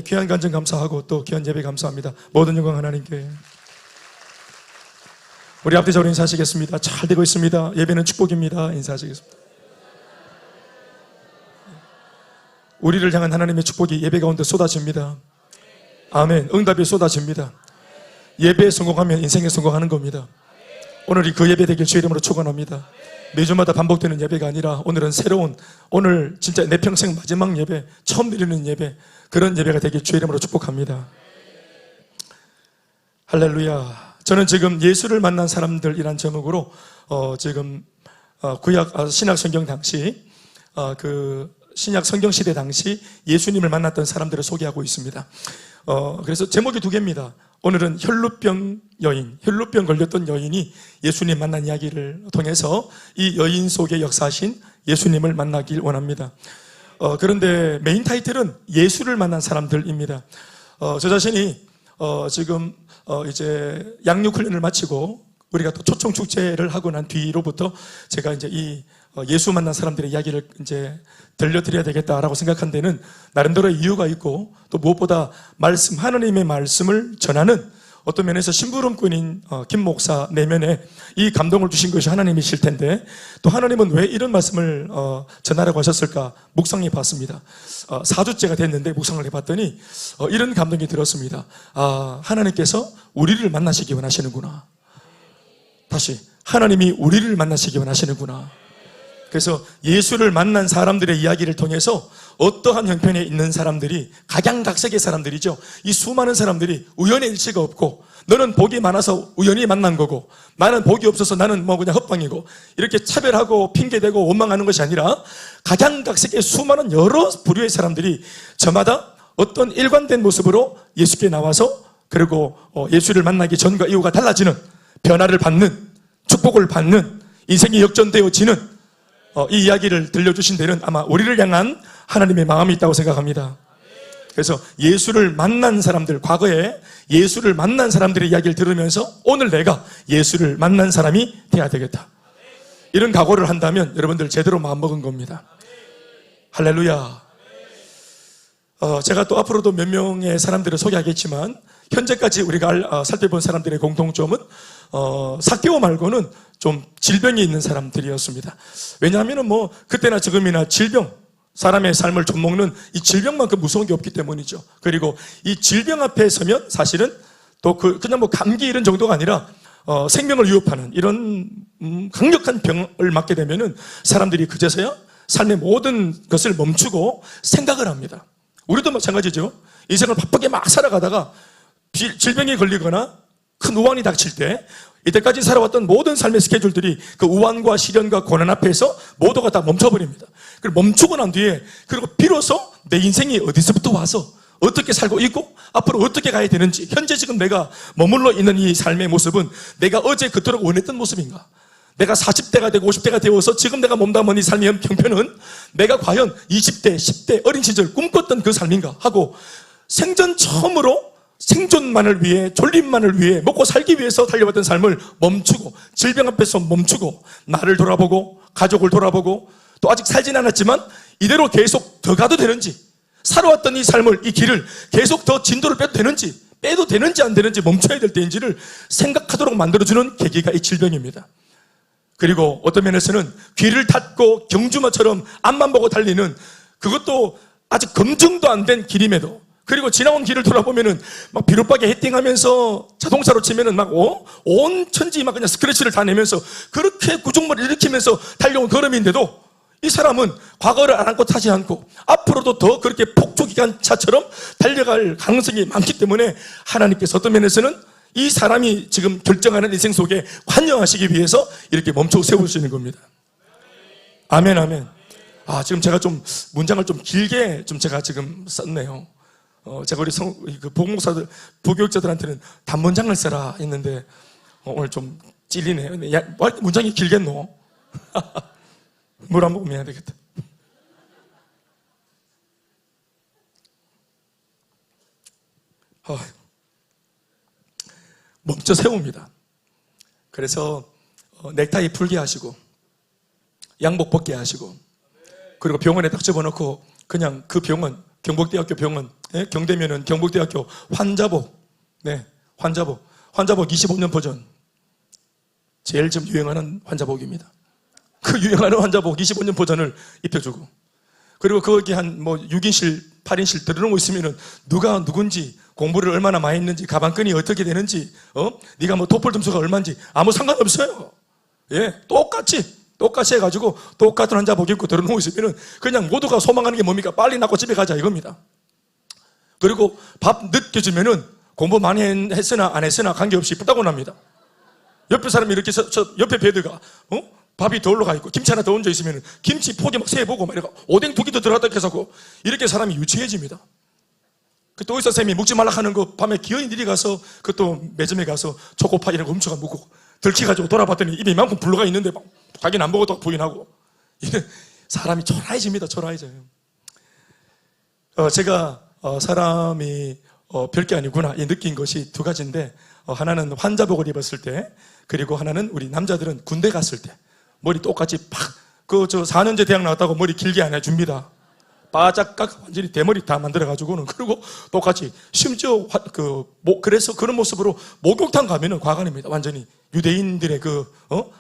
귀한 간증 감사하고 또 귀한 예배 감사합니다. 모든 영광 하나님께. 우리 앞뒤적으로 인사하시겠습니다. 잘 되고 있습니다. 예배는 축복입니다. 인사하시겠습니다. 우리를 향한 하나님의 축복이 예배 가운데 쏟아집니다. 아멘. 응답이 쏟아집니다. 예배에 성공하면 인생에 성공하는 겁니다. 오늘이 그 예배 되길 주의 이름으로 축원합니다. 매주마다 반복되는 예배가 아니라 오늘은 새로운, 오늘 진짜 내 평생 마지막 예배, 처음 드리는 예배, 그런 예배가 되길 주의 이름으로 축복합니다. 할렐루야. 저는 지금 예수를 만난 사람들이란 제목으로 지금 신약 성경 당시 그 신약 성경 시대 당시 예수님을 만났던 사람들을 소개하고 있습니다. 그래서 제목이 두 개입니다. 오늘은 혈루병 걸렸던 여인이 예수님 만난 이야기를 통해서 이 여인 속에 역사하신 예수님을 만나길 원합니다. 그런데 메인 타이틀은 예수를 만난 사람들입니다. 저 자신이 지금 이제 양육 훈련을 마치고 우리가 또 초청 축제를 하고 난 뒤로부터 제가 이제 이 예수 만난 사람들의 이야기를 이제 들려드려야 되겠다라고 생각한 데는 나름대로의 이유가 있고, 또 무엇보다 하나님의 말씀을 전하는 어떤 면에서 심부름꾼인 김 목사 내면에 이 감동을 주신 것이 하나님이실 텐데, 또 하나님은 왜 이런 말씀을 전하라고 하셨을까 묵상해 봤습니다. 4주째가 됐는데 묵상을 해봤더니 이런 감동이 들었습니다. 하나님께서 우리를 만나시기 원하시는구나. 다시, 하나님이 우리를 만나시기 원하시는구나. 그래서 예수를 만난 사람들의 이야기를 통해서 어떠한 형편에 있는 사람들이, 각양각색의 사람들이죠. 이 수많은 사람들이 우연의 일치가 없고, 너는 복이 많아서 우연히 만난 거고, 나는 복이 없어서 나는 뭐 그냥 헛방이고, 이렇게 차별하고 핑계대고 원망하는 것이 아니라 각양각색의 수많은 여러 부류의 사람들이 저마다 어떤 일관된 모습으로 예수께 나와서, 그리고 예수를 만나기 전과 이후가 달라지는, 변화를 받는, 축복을 받는, 인생이 역전되어지는 이 이야기를 들려주신 데는 아마 우리를 향한 하나님의 마음이 있다고 생각합니다. 그래서 예수를 만난 사람들, 과거에 예수를 만난 사람들의 이야기를 들으면서 오늘 내가 예수를 만난 사람이 돼야 되겠다, 이런 각오를 한다면 여러분들 제대로 마음먹은 겁니다. 할렐루야. 제가 또 앞으로도 몇 명의 사람들을 소개하겠지만, 현재까지 우리가 살펴본 사람들의 공통점은 사개오 말고는 좀 질병이 있는 사람들이었습니다. 왜냐하면 뭐 그때나 지금이나 질병, 사람의 삶을 좀먹는 이 질병만큼 무서운 게 없기 때문이죠. 그리고 이 질병 앞에 서면 사실은 또 그냥 뭐 감기 이런 정도가 아니라 생명을 위협하는 이런 강력한 병을 맞게 되면은 사람들이 그제서야 삶의 모든 것을 멈추고 생각을 합니다. 우리도 마찬가지죠. 인생을 바쁘게 막 살아가다가 질병에 걸리거나 큰 우환이 닥칠 때, 이때까지 살아왔던 모든 삶의 스케줄들이 그 우환과 시련과 고난 앞에서 모두가 다 멈춰버립니다. 그리고 멈추고 난 뒤에, 그리고 비로소 내 인생이 어디서부터 와서 어떻게 살고 있고 앞으로 어떻게 가야 되는지, 현재 지금 내가 머물러 있는 이 삶의 모습은 내가 어제 그토록 원했던 모습인가, 내가 40대가 되고 50대가 되어서 지금 내가 몸담은 이 삶의 형편은 내가 과연 20대, 10대 어린 시절 꿈꿨던 그 삶인가 하고, 생전 처음으로 생존만을 위해, 졸림만을 위해, 먹고 살기 위해서 달려왔던 삶을 멈추고, 질병 앞에서 멈추고, 나를 돌아보고, 가족을 돌아보고, 또 아직 살진 않았지만 이대로 계속 더 가도 되는지, 살아왔던 이 삶을, 이 길을 계속 더 진도를 빼도 되는지 안 되는지, 멈춰야 될 때인지를 생각하도록 만들어주는 계기가 이 질병입니다. 그리고 어떤 면에서는 귀를 닫고 경주마처럼 앞만 보고 달리는, 그것도 아직 검증도 안 된 길임에도, 그리고 지나온 길을 돌아보면은 막 비눗방에 헤딩하면서 자동차로 치면은 막 온 천지 막 그냥 스크래치를 다 내면서 그렇게 구종물을 일으키면서 달려온 걸음인데도 이 사람은 과거를 안고 타지 않고 앞으로도 더 그렇게 폭주기관차처럼 달려갈 가능성이 많기 때문에 하나님께서 어떤 면에서는 이 사람이 지금 결정하는 인생 속에 관여하시기 위해서 이렇게 멈춰 세우시는 겁니다. 아멘, 아멘. 지금 제가 좀 문장을 좀 길게 제가 지금 썼네요. 제가 우리 복목사들, 부교육자들한테는 단문장을 써라 했는데 오늘 좀 찔리네요. 야, 문장이 길겠노? 물 한 모금 해야 되겠다. 멈춰 세웁니다. 그래서 넥타이 풀게 하시고 양복 벗게 하시고, 그리고 병원에 딱 집어넣고 그냥 그 병원, 경북대학교 병원, 네? 경대면은 경북대학교 환자복, 네, 환자복 25년 버전, 제일 좀 유행하는 환자복입니다. 그 유행하는 환자복 25년 버전을 입혀주고, 그리고 거기 한 6인실, 8인실 들어놓고 있으면은 누가 누군지, 공부를 얼마나 많이 했는지, 가방끈이 어떻게 되는지, 네가 토플 점수가 얼마인지 아무 상관없어요. 예, 똑같이 해가지고 똑같은 환자복 입고 들어놓고 있으면은 그냥 모두가 소망하는 게 뭡니까? 빨리 낫고 집에 가자 이겁니다. 그리고 밥 늦게 주면은 공부 많이 했으나 안 했으나 관계없이 부탁을 합니다. 옆에 사람이 이렇게 옆에 베드가 밥이 더 올라가 있고 김치 하나 더 얹어 있으면 김치 포기 막 세보고 막 이러고 오뎅 2개 더 들어갔다 해서 이렇게 사람이 유치해집니다. 또 의사 선생님이 묵지 말라 하는 거 밤에 기어이 일이 가서 그 또 매점에 가서 초코파 이런 거 훔쳐가 묵고 들키가지고 돌아봤더니 입에 이만큼 불러가 있는데 막 자기는 안 보고 또 부인하고, 이래 사람이 초라해집니다. 초라해져요. 제가 사람이 별게 아니구나 이 느낀 것이 두 가지인데, 하나는 환자복을 입었을 때, 그리고 하나는 우리 남자들은 군대 갔을 때 머리 똑같이 팍, 4년제 대학 나왔다고 머리 길게 안 해줍니다. 바짝 깎아 완전히 대머리 다 만들어가지고는, 그리고 똑같이 심지어 그래서 그런 모습으로 목욕탕 가면은 과관입니다. 완전히 유대인들의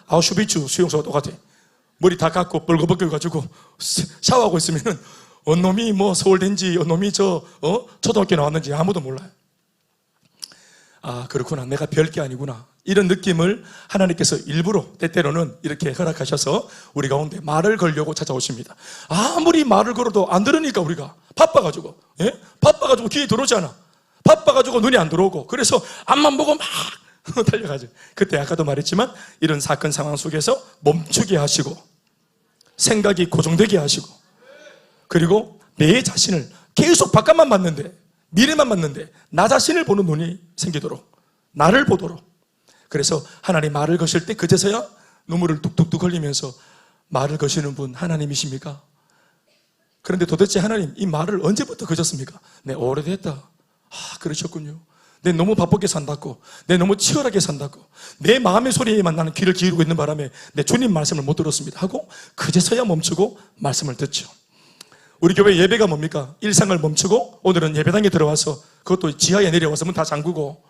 아우슈비츠 수용소가 똑같아. 머리 다 깎고 벌거벗겨가지고 샤워하고 있으면은 언놈이 서울대인지 언놈이 초등학교 나왔는지 아무도 몰라요. 아, 그렇구나. 내가 별게 아니구나. 이런 느낌을 하나님께서 일부러 때때로는 이렇게 허락하셔서 우리 가운데 말을 걸려고 찾아오십니다. 아무리 말을 걸어도 안 들으니까 우리가 바빠가지고, 예? 바빠가지고 귀에 들어오지 않아. 바빠가지고 눈이 안 들어오고, 그래서 앞만 보고 막 달려가죠. 그때 아까도 말했지만 이런 사건 상황 속에서 멈추게 하시고, 생각이 고정되게 하시고, 그리고 내 자신을 계속 바깥만 봤는데, 미래만 봤는데 나 자신을 보는 눈이 생기도록, 나를 보도록. 그래서 하나님 말을 거실 때 그제서야 눈물을 뚝뚝뚝 흘리면서 말을 거시는 분 하나님이십니까? 그런데 도대체 하나님 이 말을 언제부터 거셨습니까? 네, 오래됐다. 그러셨군요. 내 너무 바쁘게 산다고, 내 너무 치열하게 산다고, 내 마음의 소리에만 나는 귀를 기울이고 있는 바람에 내 주님 말씀을 못 들었습니다 하고 그제서야 멈추고 말씀을 듣죠. 우리 교회 예배가 뭡니까? 일상을 멈추고 오늘은 예배당에 들어와서, 그것도 지하에 내려와서 문 다 잠그고,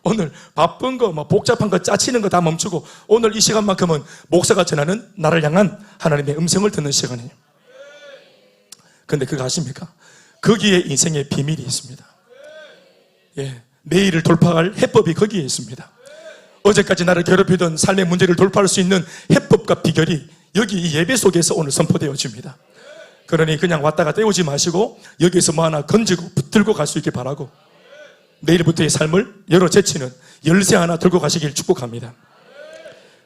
오늘 바쁜 거, 복잡한 거, 짜치는 거 다 멈추고 오늘 이 시간만큼은 목사가 전하는 나를 향한 하나님의 음성을 듣는 시간이에요. 근데 그거 아십니까? 거기에 인생의 비밀이 있습니다. 예, 내일을 돌파할 해법이 거기에 있습니다. 어제까지 나를 괴롭히던 삶의 문제를 돌파할 수 있는 해법과 비결이 여기 이 예배 속에서 오늘 선포되어집니다. 그러니 그냥 왔다가 때우지 마시고 여기에서 하나 건지고 붙들고 갈 수 있길 바라고, 내일부터의 삶을 열어제치는 열쇠 하나 들고 가시길 축복합니다.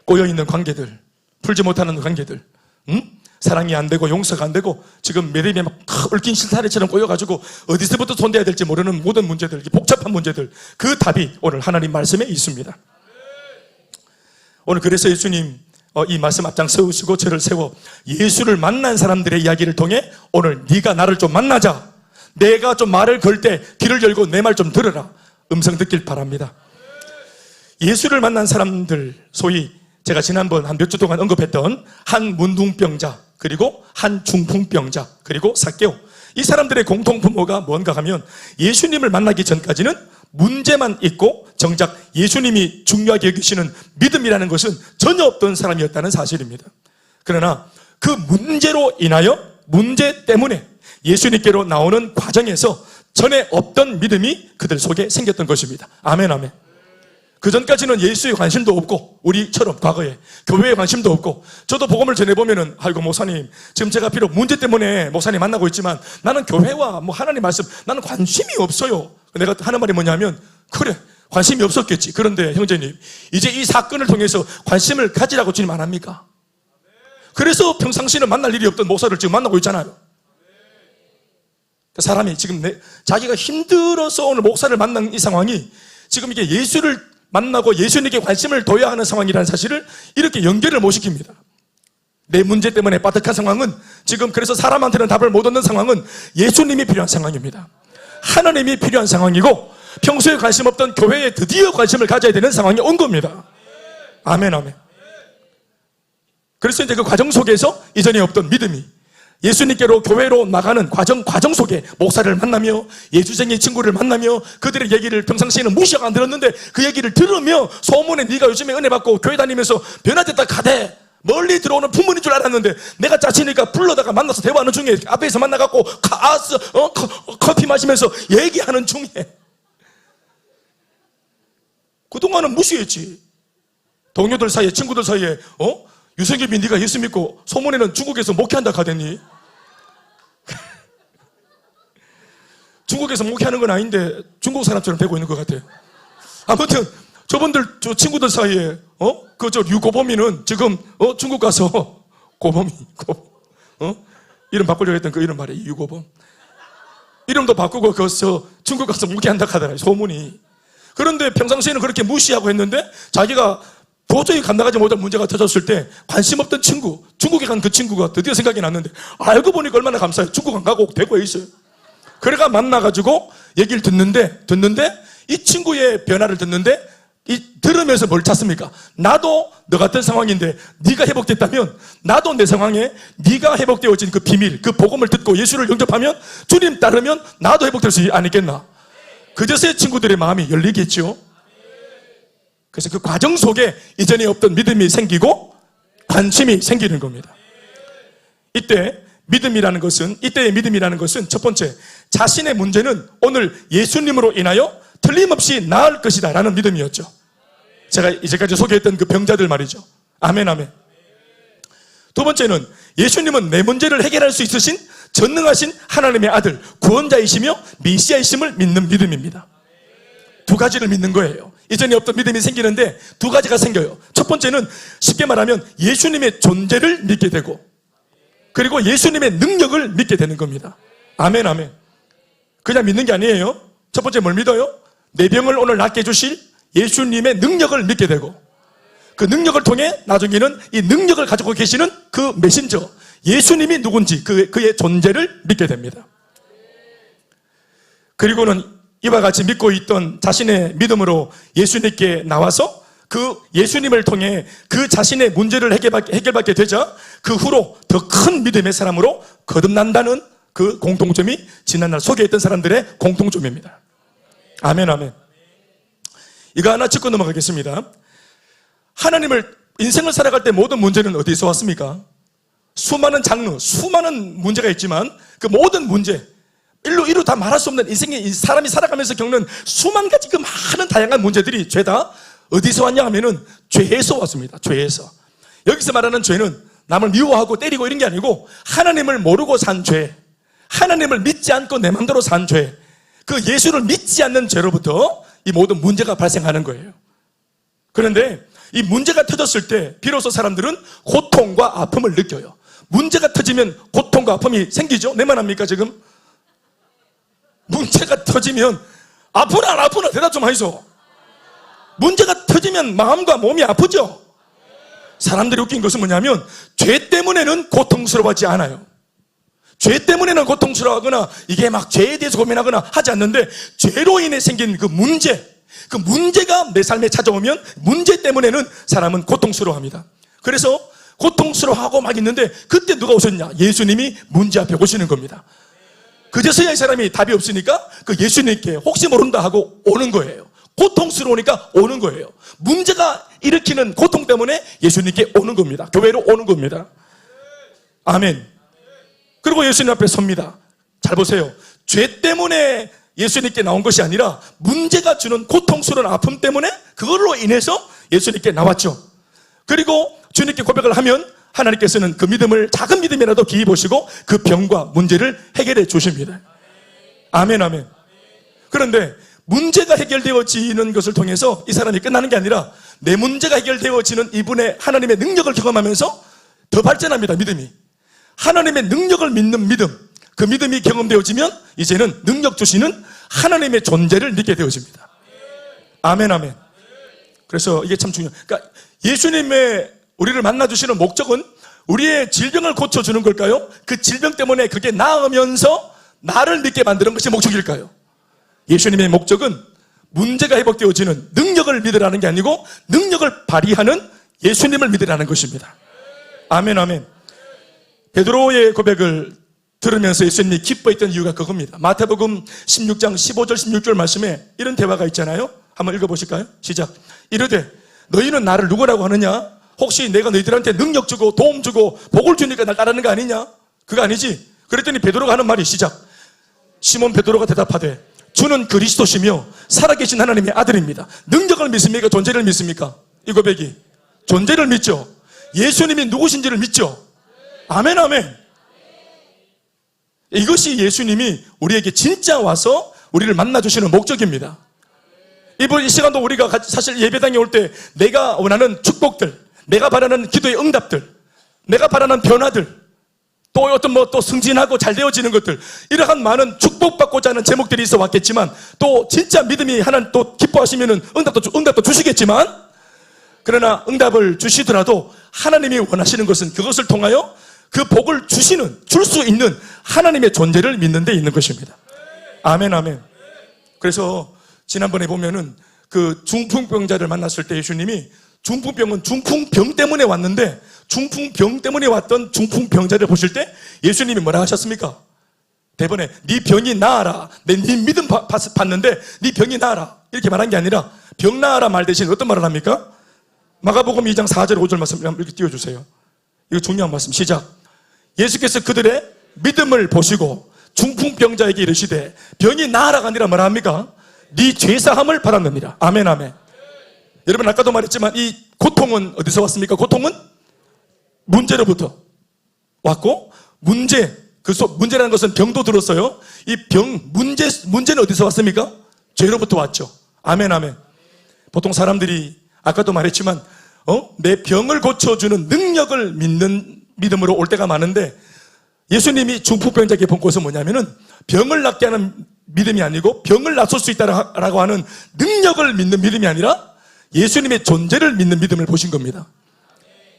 꼬여있는 관계들, 풀지 못하는 관계들, 사랑이 안 되고 용서가 안 되고 지금 매듭에 막 얽힌 실타래처럼 꼬여가지고 어디서부터 손대야 될지 모르는 모든 문제들, 복잡한 문제들, 그 답이 오늘 하나님 말씀에 있습니다. 오늘 그래서 예수님 이 말씀 앞장 세우시고 저를 세워 예수를 만난 사람들의 이야기를 통해 오늘 네가 나를 좀 만나자, 내가 좀 말을 걸 때 귀를 열고 내 말 좀 들으라, 음성 듣길 바랍니다. 예수를 만난 사람들, 소위 제가 지난번 한 몇 주 동안 언급했던 한 문둥병자, 그리고 한 중풍병자, 그리고 삭개오, 이 사람들의 공통 분모가 뭔가 하면 예수님을 만나기 전까지는 문제만 있고 정작 예수님이 중요하게 여기시는 믿음이라는 것은 전혀 없던 사람이었다는 사실입니다. 그러나 그 문제로 인하여, 문제 때문에 예수님께로 나오는 과정에서 전에 없던 믿음이 그들 속에 생겼던 것입니다. 아멘, 아멘. 그 전까지는 예수에 관심도 없고, 우리처럼 과거에 교회에 관심도 없고, 저도 복음을 전해보면은 아이고 목사님, 지금 제가 비록 문제 때문에 목사님 만나고 있지만 나는 교회와 하나님 말씀 나는 관심이 없어요. 내가 하는 말이 뭐냐면, 그래 관심이 없었겠지. 그런데 형제님, 이제 이 사건을 통해서 관심을 가지라고 주님 안 합니까? 그래서 평상시는 만날 일이 없던 목사를 지금 만나고 있잖아요. 사람이 지금 자기가 힘들어서 오늘 목사를 만난 이 상황이 지금 이게 예수를 만나고 예수님께 관심을 둬야 하는 상황이라는 사실을 이렇게 연결을 못 시킵니다. 내 문제 때문에 빠득한 상황은, 지금 그래서 사람한테는 답을 못 얻는 상황은 예수님이 필요한 상황입니다. 하나님이 필요한 상황이고, 평소에 관심 없던 교회에 드디어 관심을 가져야 되는 상황이 온 겁니다. 아멘, 아멘. 그래서 이제 그 과정 속에서 이전에 없던 믿음이 예수님께로 교회로 나가는 과정 속에 목사를 만나며 예수쟁이 친구를 만나며 그들의 얘기를 평상시에는 무시하고 안 들었는데 그 얘기를 들으며 소문에 네가 요즘에 은혜 받고 교회 다니면서 변화됐다 가대 멀리 들어오는 부모인 줄 알았는데 내가 짜치니까 불러다가 만나서 대화하는 중에 앞에서 만나갖고 커피 마시면서 얘기하는 중에 그동안은 무시했지. 동료들 사이에 친구들 사이에 유성엽이 네가 예수 믿고 소문에는 중국에서 목회한다 가대니 중국에서 목회하는 건 아닌데 중국 사람처럼 되고 있는 것 같아요. 아무튼 저분들 저 친구들 사이에 저 류고범이는 지금 중국 가서 고범이 이름 바꾸려고 했던 그 이름 말이에요. 유고범 이름도 바꾸고 거기서 중국 가서 목회한다 하더라 소문이. 그런데 평상시에는 그렇게 무시하고 했는데 자기가 도저히 감당하지 못할 문제가 터졌을 때 관심 없던 친구, 중국에 간 그 친구가 드디어 생각이 났는데 알고 보니까 얼마나 감사해요. 중국 안 가고 대구에 있어요. 그래가 만나가지고 얘기를 듣는데 이 친구의 변화를 듣는데 들으면서 뭘 찾습니까? 나도 너 같은 상황인데 네가 회복됐다면 나도 내 상황에 네가 회복되어진 그 비밀, 그 복음을 듣고 예수를 영접하면 주님 따르면 나도 회복될 수 아니겠나? 그제서야 친구들의 마음이 열리겠죠. 그래서 그 과정 속에 이전에 없던 믿음이 생기고 관심이 생기는 겁니다. 이때의 믿음이라는 것은 첫 번째, 자신의 문제는 오늘 예수님으로 인하여 틀림없이 나을 것이다 라는 믿음이었죠. 제가 이제까지 소개했던 그 병자들 말이죠. 아멘, 아멘. 두 번째는 예수님은 내 문제를 해결할 수 있으신 전능하신 하나님의 아들, 구원자이시며 메시아이심을 믿는 믿음입니다. 두 가지를 믿는 거예요. 이전에 없던 믿음이 생기는데 두 가지가 생겨요. 첫 번째는 쉽게 말하면 예수님의 존재를 믿게 되고 그리고 예수님의 능력을 믿게 되는 겁니다. 아멘, 아멘. 그냥 믿는 게 아니에요. 첫 번째 뭘 믿어요? 내 병을 오늘 낫게 해주실 예수님의 능력을 믿게 되고 그 능력을 통해 나중에는 이 능력을 가지고 계시는 그 메신저 예수님이 누군지 그의 존재를 믿게 됩니다. 그리고는 이와 같이 믿고 있던 자신의 믿음으로 예수님께 나와서 그 예수님을 통해 그 자신의 문제를 해결받게 되자 그 후로 더 큰 믿음의 사람으로 거듭난다는 그 공통점이 지난날 소개했던 사람들의 공통점입니다. 아멘, 아멘. 이거 하나 짚고 넘어가겠습니다. 하나님을 인생을 살아갈 때 모든 문제는 어디서 왔습니까? 수많은 장르, 수많은 문제가 있지만 그 모든 문제 일로 다 말할 수 없는 인생에 사람이 살아가면서 겪는 수만 가지 그 많은 다양한 문제들이 죄다 어디서 왔냐 하면은 죄에서 왔습니다. 죄에서. 여기서 말하는 죄는 남을 미워하고 때리고 이런 게 아니고 하나님을 모르고 산 죄, 하나님을 믿지 않고 내 맘대로 산 죄, 그 예수를 믿지 않는 죄로부터 이 모든 문제가 발생하는 거예요. 그런데 이 문제가 터졌을 때 비로소 사람들은 고통과 아픔을 느껴요. 문제가 터지면 고통과 아픔이 생기죠. 내 말 합니까 지금? 문제가 터지면 아프나 안 아프나 대답 좀 하이소. 문제가 터지면 마음과 몸이 아프죠. 사람들이 웃긴 것은 뭐냐면 죄 때문에는 고통스러워하지 않아요. 죄 때문에는 고통스러워하거나 이게 막 죄에 대해서 고민하거나 하지 않는데 죄로 인해 생긴 그 문제가 내 삶에 찾아오면 문제 때문에는 사람은 고통스러워합니다. 그래서 고통스러워하고 막 있는데 그때 누가 오셨냐? 예수님이 문제 앞에 오시는 겁니다. 그제서야 이 사람이 답이 없으니까 그 예수님께 혹시 모른다 하고 오는 거예요. 고통스러우니까 오는 거예요. 문제가 일으키는 고통 때문에 예수님께 오는 겁니다. 교회로 오는 겁니다. 아멘. 그리고 예수님 앞에 섭니다. 잘 보세요. 죄 때문에 예수님께 나온 것이 아니라 문제가 주는 고통스러운 아픔 때문에 그걸로 인해서 예수님께 나왔죠. 그리고 주님께 고백을 하면 하나님께서는 그 믿음을 작은 믿음이라도 기이 보시고 그 병과 문제를 해결해 주십니다. 아멘, 아멘. 그런데 문제가 해결되어지는 것을 통해서 이 사람이 끝나는 게 아니라 내 문제가 해결되어지는 이분의 하나님의 능력을 경험하면서 더 발전합니다. 믿음이. 하나님의 능력을 믿는 믿음, 그 믿음이 경험되어지면 이제는 능력 주시는 하나님의 존재를 믿게 되어집니다. 아멘, 아멘. 그래서 이게 참 중요해요. 그러니까 예수님의 우리를 만나주시는 목적은 우리의 질병을 고쳐주는 걸까요? 그 질병 때문에 그게 나으면서 나를 믿게 만드는 것이 목적일까요? 예수님의 목적은 문제가 회복되어지는 능력을 믿으라는 게 아니고 능력을 발휘하는 예수님을 믿으라는 것입니다. 아멘, 아멘. 베드로의 고백을 들으면서 예수님이 기뻐했던 이유가 그겁니다. 마태복음 16장 15절 16절 말씀에 이런 대화가 있잖아요. 한번 읽어보실까요? 시작. 이르되 너희는 나를 누구라고 하느냐? 혹시 내가 너희들한테 능력 주고 도움 주고 복을 주니까 날 따르는 거 아니냐? 그거 아니지? 그랬더니 베드로가 하는 말이 시작. 시몬 베드로가 대답하되 주는 그리스도시며 살아계신 하나님의 아들입니다. 능력을 믿습니까? 존재를 믿습니까? 이 고백이 존재를 믿죠. 예수님이 누구신지를 믿죠. 아멘, 아멘. 이것이 예수님이 우리에게 진짜 와서 우리를 만나주시는 목적입니다. 이번 이 시간도 우리가 사실 예배당에 올 때 내가 원하는 축복들, 내가 바라는 기도의 응답들, 내가 바라는 변화들, 또 어떤 또 승진하고 잘 되어지는 것들, 이러한 많은 축복받고자 하는 제목들이 있어 왔겠지만, 또 진짜 믿음이 하나님 또 기뻐하시면은 응답도 주시겠지만, 그러나 응답을 주시더라도 하나님이 원하시는 것은 그것을 통하여 그 복을 줄 수 있는 하나님의 존재를 믿는 데 있는 것입니다. 아멘, 아멘. 그래서 지난번에 보면은 그 중풍병자를 만났을 때 예수님이 중풍병은 중풍병 때문에 왔는데 중풍병 때문에 왔던 중풍병자를 보실 때 예수님이 뭐라 하셨습니까? 대번에 네 병이 나아라. 네 믿음 받는데 네 병이 나아라. 이렇게 말한 게 아니라 병 나아라 말 대신 어떤 말을 합니까? 마가복음 2장 4절 5절 말씀 이렇게 띄워주세요. 이거 중요한 말씀. 시작. 예수께서 그들의 믿음을 보시고 중풍병자에게 이르시되 병이 나아라가 아니라 뭐라 합니까? 네 죄사함을 받았느니라. 아멘, 아멘. 여러분 아까도 말했지만 이 고통은 어디서 왔습니까? 고통은 문제로부터 왔고, 문제라는 것은 병도 들었어요. 이 문제는 어디서 왔습니까? 죄로부터 왔죠. 아멘, 아멘. 보통 사람들이 아까도 말했지만 내 병을 고쳐주는 능력을 믿는 믿음으로 올 때가 많은데, 예수님이 중풍병자에게 본 것은 뭐냐면은 병을 낫게 하는 믿음이 아니고 병을 낫을 수 있다라고 하는 능력을 믿는 믿음이 아니라 예수님의 존재를 믿는 믿음을 보신 겁니다.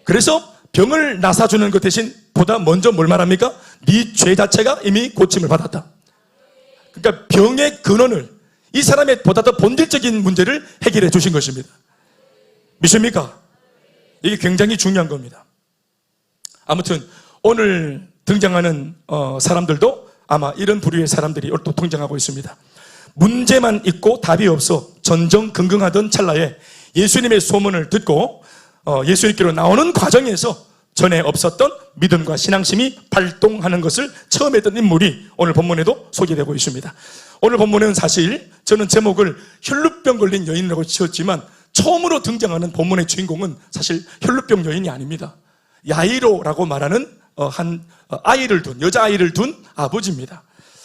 그래서 병을 나사주는 것 대신 보다 먼저 뭘 말합니까? 네 죄 자체가 이미 고침을 받았다. 그러니까 병의 근원을, 이 사람의 보다 더 본질적인 문제를 해결해 주신 것입니다. 믿습니까? 이게 굉장히 중요한 겁니다. 아무튼 오늘 등장하는 사람들도 아마 이런 부류의 사람들이 또 등장하고 있습니다. 문제만 있고 답이 없어 전전긍긍하던 찰나에 예수님의 소문을 듣고 예수님께로 나오는 과정에서 전에 없었던 믿음과 신앙심이 발동하는 것을 처음 했던 인물이 오늘 본문에도 소개되고 있습니다. 오늘 본문은 사실 저는 제목을 혈루병 걸린 여인이라고 지었지만 처음으로 등장하는 본문의 주인공은 사실 혈루병 여인이 아닙니다. 야이로라고 말하는 여자아이를 둔 아버지입니다.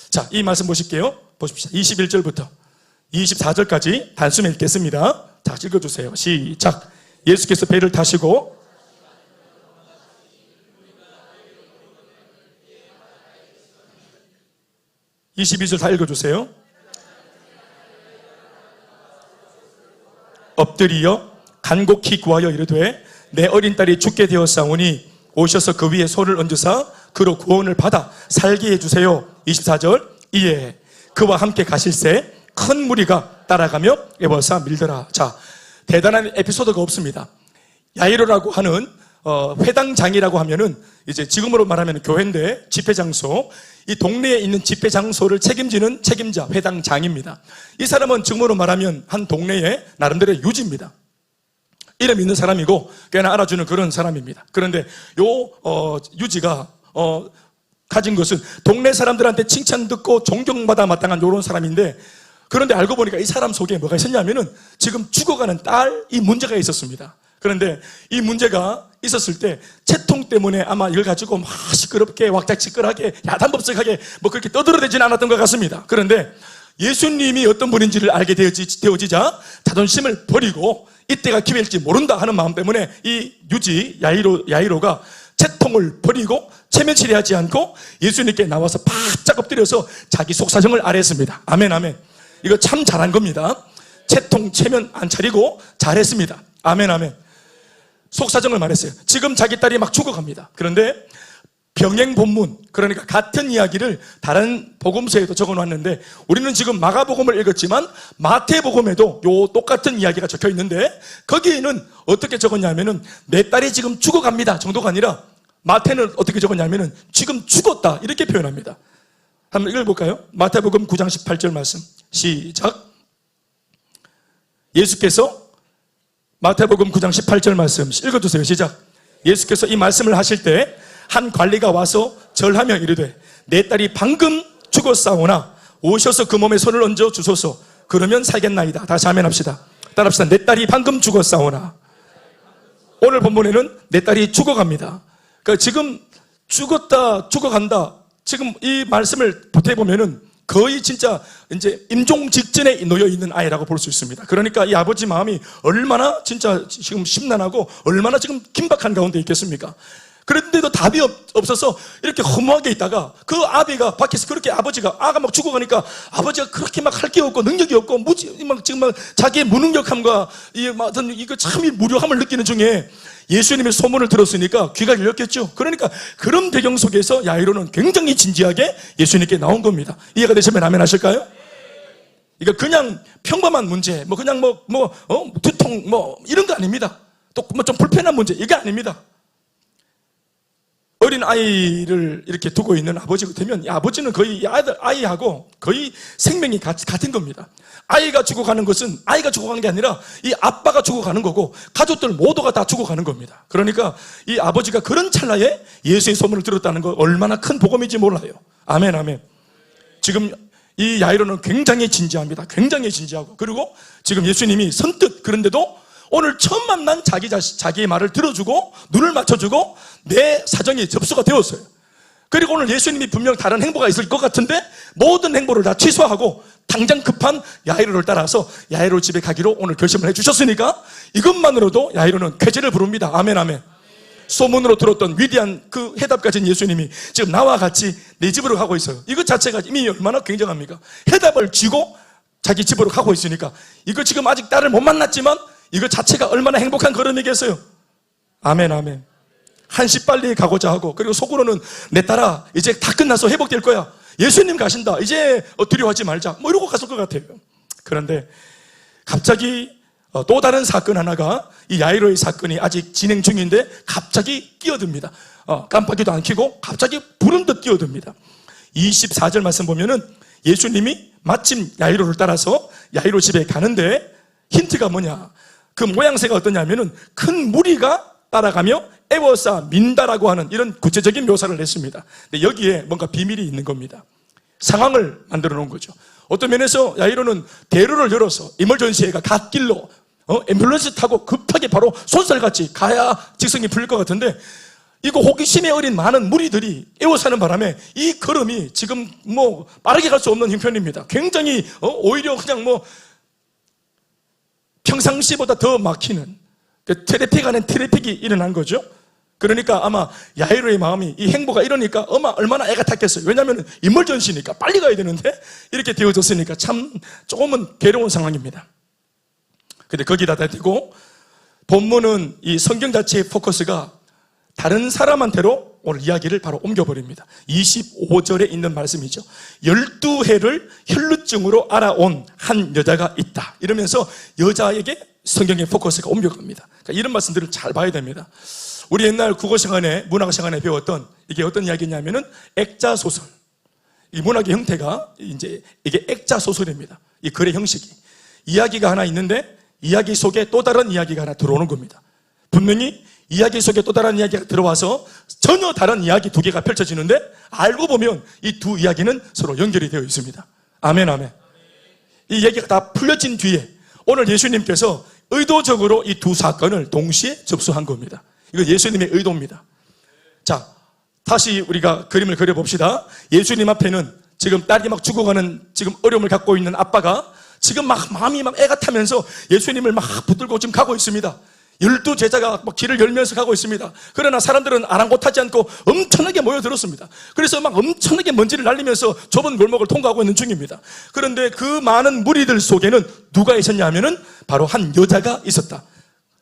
자, 이 말씀 보실게요. 보십시오. 21절부터 24절까지 단숨에 읽겠습니다. 자, 읽어주세요. 시작. 예수께서 배를 타시고 (22절) 다 읽어주세요. 엎드리어 간곡히 구하여 이르되 내 어린 딸이 죽게 되었사오니 오셔서 그 위에 손을 얹으사 그로 구원을 받아 살게 해주세요. 24절. 이에 그와 함께 가실새 큰 무리가 따라가며 애워싸 밀더라. 자, 대단한 에피소드가 없습니다. 야이로라고 하는 회당장이라고 하면은 이제 지금으로 말하면 교회인데 집회장소, 이 동네에 있는 집회장소를 책임지는 책임자, 회당장입니다. 이 사람은 지금으로 말하면 한 동네의 나름대로의 유지입니다. 이름 있는 사람이고 꽤나 알아주는 그런 사람입니다. 그런데 유지가 가진 것은 동네 사람들한테 칭찬 듣고 존경받아 마땅한 이런 사람인데, 그런데 알고 보니까 이 사람 속에 뭐가 있었냐면은 지금 죽어가는 딸이 문제가 있었습니다. 그런데 이 문제가 있었을 때 채통 때문에 아마 이걸 가지고 막 시끄럽게 왁작지껄하게 야단법석하게 그렇게 떠들어대지는 않았던 것 같습니다. 그런데 예수님이 어떤 분인지를 알게 되어지자 자존심을 버리고 이때가 기회일지 모른다 하는 마음 때문에 이 야이로가 채통을 버리고 체면치레하지 않고 예수님께 나와서 바짝 엎드려서 자기 속사정을 아뢰었습니다. 아멘, 아멘. 이거 참 잘한 겁니다. 채통, 체면 안 차리고 잘했습니다. 아멘, 아멘. 속사정을 말했어요. 지금 자기 딸이 막 죽어갑니다. 그런데 병행 본문, 그러니까 같은 이야기를 다른 복음서에도 적어놨는데 우리는 지금 마가복음을 읽었지만 마태복음에도 요 똑같은 이야기가 적혀 있는데 거기에는 어떻게 적었냐면은 내 딸이 지금 죽어갑니다 정도가 아니라 마태는 어떻게 적었냐면은 지금 죽었다 이렇게 표현합니다. 한번 읽어볼까요? 마태복음 9장 18절 말씀 시작. 예수께서 마태복음 9장 18절 말씀 읽어주세요. 시작. 예수께서 이 말씀을 하실 때 한 관리가 와서 절하며 이르되 내 딸이 방금 죽었사오나 오셔서 그 몸에 손을 얹어 주소서. 그러면 살겠나이다. 다시 아멘합시다. 따라합시다. 내 딸이 방금 죽었사오나. 오늘 본문에는 내 딸이 죽어갑니다. 그러니까 지금 죽었다 죽어간다 지금 이 말씀을 보태보면은 거의 진짜 이제 임종 직전에 놓여 있는 아이라고 볼 수 있습니다. 그러니까 이 아버지 마음이 얼마나 진짜 지금 심란하고 얼마나 지금 긴박한 가운데 있겠습니까? 그런데도 답이 없어서 이렇게 허무하게 있다가 그 아비가 밖에서 그렇게 아가 막 죽어가니까 아버지가 그렇게 막 할 게 없고 능력이 없고 막 지금 막 자기의 무능력함과 이거 참 무료함을 느끼는 중에 예수님의 소문을 들었으니까 귀가 열렸겠죠. 그러니까 그런 배경 속에서 야이로는 굉장히 진지하게 예수님께 나온 겁니다. 이해가 되시면 아멘 하실까요? 이거 그냥 평범한 문제, 그냥 두통 이런 거 아닙니다. 또 좀 불편한 문제 이게 아닙니다. 어린 아이를 이렇게 두고 있는 아버지가 되면 이 아버지는 거의 아이하고 거의 생명이 같은 겁니다. 아이가 죽어가는 것은 아이가 죽어가는 게 아니라 이 아빠가 죽어가는 거고 가족들 모두가 다 죽어가는 겁니다. 그러니까 이 아버지가 그런 찰나에 예수의 소문을 들었다는 거 얼마나 큰 복음인지 몰라요. 아멘 아멘. 지금 이 야이로는 굉장히 진지합니다. 굉장히 진지하고 그리고 지금 예수님이 선뜻 그런데도 오늘 처음 만난 자기의 말을 들어주고 눈을 맞춰주고 내 사정이 접수가 되었어요. 그리고 오늘 예수님이 분명 다른 행보가 있을 것 같은데 모든 행보를 다 취소하고 당장 급한 야이로를 따라서 야이로 집에 가기로 오늘 결심을 해주셨으니까 이것만으로도 야이로는 쾌재를 부릅니다. 아멘 아멘. 소문으로 들었던 위대한 그 해답 가진 예수님이 지금 나와 같이 내 집으로 가고 있어요. 이것 자체가 이미 얼마나 굉장합니까? 해답을 쥐고 자기 집으로 가고 있으니까 이거 지금 아직 딸을 못 만났지만 이거 자체가 얼마나 행복한 걸음이겠어요. 아멘 아멘. 한시 빨리 가고자 하고 그리고 속으로는 내 딸아 이제 다 끝나서 회복될 거야. 예수님 가신다. 이제 두려워하지 말자. 이러고 갔을 것 같아요. 그런데 갑자기 또 다른 사건 하나가 이 야이로의 사건이 아직 진행 중인데 갑자기 끼어듭니다. 깜빡이도 안 켜고 갑자기 불은 듯 끼어듭니다. 24절 말씀 보면은 예수님이 마침 야이로를 따라서 야이로 집에 가는데 힌트가 뭐냐? 그 모양새가 어떠냐면은 큰 무리가 따라가며 애워싸 민다라고 하는 이런 구체적인 묘사를 냈습니다. 근데 여기에 뭔가 비밀이 있는 겁니다. 상황을 만들어 놓은 거죠. 어떤 면에서 야이로는 대로를 열어서 이멀전시회가 갓길로 앰뷸런스 타고 급하게 바로 손살같이 가야 직성이 풀릴 것 같은데 이거 호기심에 어린 많은 무리들이 애워싸는 바람에 이 걸음이 지금 빠르게 갈 수 없는 형편입니다. 굉장히 오히려 그냥 평상시보다 더 막히는 트래픽 안에 트래픽이 일어난 거죠. 그러니까 아마 야이로의 마음이 이 행보가 이러니까 얼마나 애가 탔겠어요. 왜냐하면 인물전시니까 빨리 가야 되는데 이렇게 되어졌으니까 참 조금은 괴로운 상황입니다. 근데 거기다 대고 본문은 이 성경 자체의 포커스가 다른 사람한테로 오늘 이야기를 바로 옮겨버립니다. 25절에 있는 말씀이죠. 12해를 혈루증으로 알아온 한 여자가 있다. 이러면서 여자에게 성경의 포커스가 옮겨갑니다. 그러니까 이런 말씀들을 잘 봐야 됩니다. 우리 옛날 국어 시간에 문학 시간에 배웠던 이게 어떤 이야기냐면은 액자 소설. 이 문학의 형태가 이제 이게 액자 소설입니다. 이 글의 형식이 이야기가 하나 있는데 이야기 속에 또 다른 이야기가 하나 들어오는 겁니다. 분명히 이야기 속에 또 다른 이야기가 들어와서 전혀 다른 이야기 두 개가 펼쳐지는데 알고 보면 이 두 이야기는 서로 연결이 되어 있습니다. 아멘 아멘. 이 얘기가 다 풀려진 뒤에 오늘 예수님께서 의도적으로 이 두 사건을 동시에 접수한 겁니다. 이거 예수님의 의도입니다. 자, 다시 우리가 그림을 그려봅시다. 예수님 앞에는 지금 딸이 막 죽어가는 지금 어려움을 갖고 있는 아빠가 지금 막 마음이 막 애가 타면서 예수님을 막 붙들고 지금 가고 있습니다. 12제자가 막 길을 열면서 가고 있습니다. 그러나 사람들은 아랑곳하지 않고 엄청나게 모여들었습니다. 그래서 막 엄청나게 먼지를 날리면서 좁은 골목을 통과하고 있는 중입니다. 그런데 그 많은 무리들 속에는 누가 있었냐 하면은 바로 한 여자가 있었다.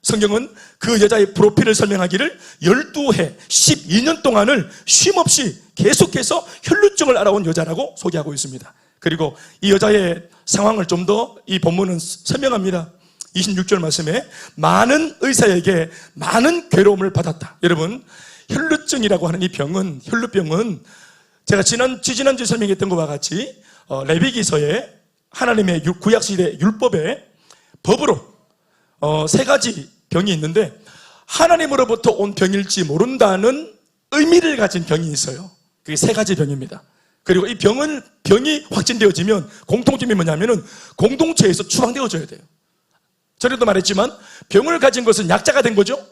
성경은 그 여자의 프로필을 설명하기를 12해 12년 동안을 쉼없이 계속해서 혈루증을 앓아온 여자라고 소개하고 있습니다. 그리고 이 여자의 상황을 좀 더 이 본문은 설명합니다. 26절 말씀에 많은 의사에게 많은 괴로움을 받았다. 여러분, 혈루증이라고 하는 이 병은, 혈루병은 제가 지난주에 설명했던 것과 같이 레위기서에 하나님의 구약시대 율법에 법으로 세 가지 병이 있는데 하나님으로부터 온 병일지 모른다는 의미를 가진 병이 있어요. 그게 세 가지 병입니다. 그리고 이 병이 확진되어지면 공통점이 뭐냐면은 공동체에서 추방되어져야 돼요. 전에도 말했지만 병을 가진 것은 약자가 된 거죠.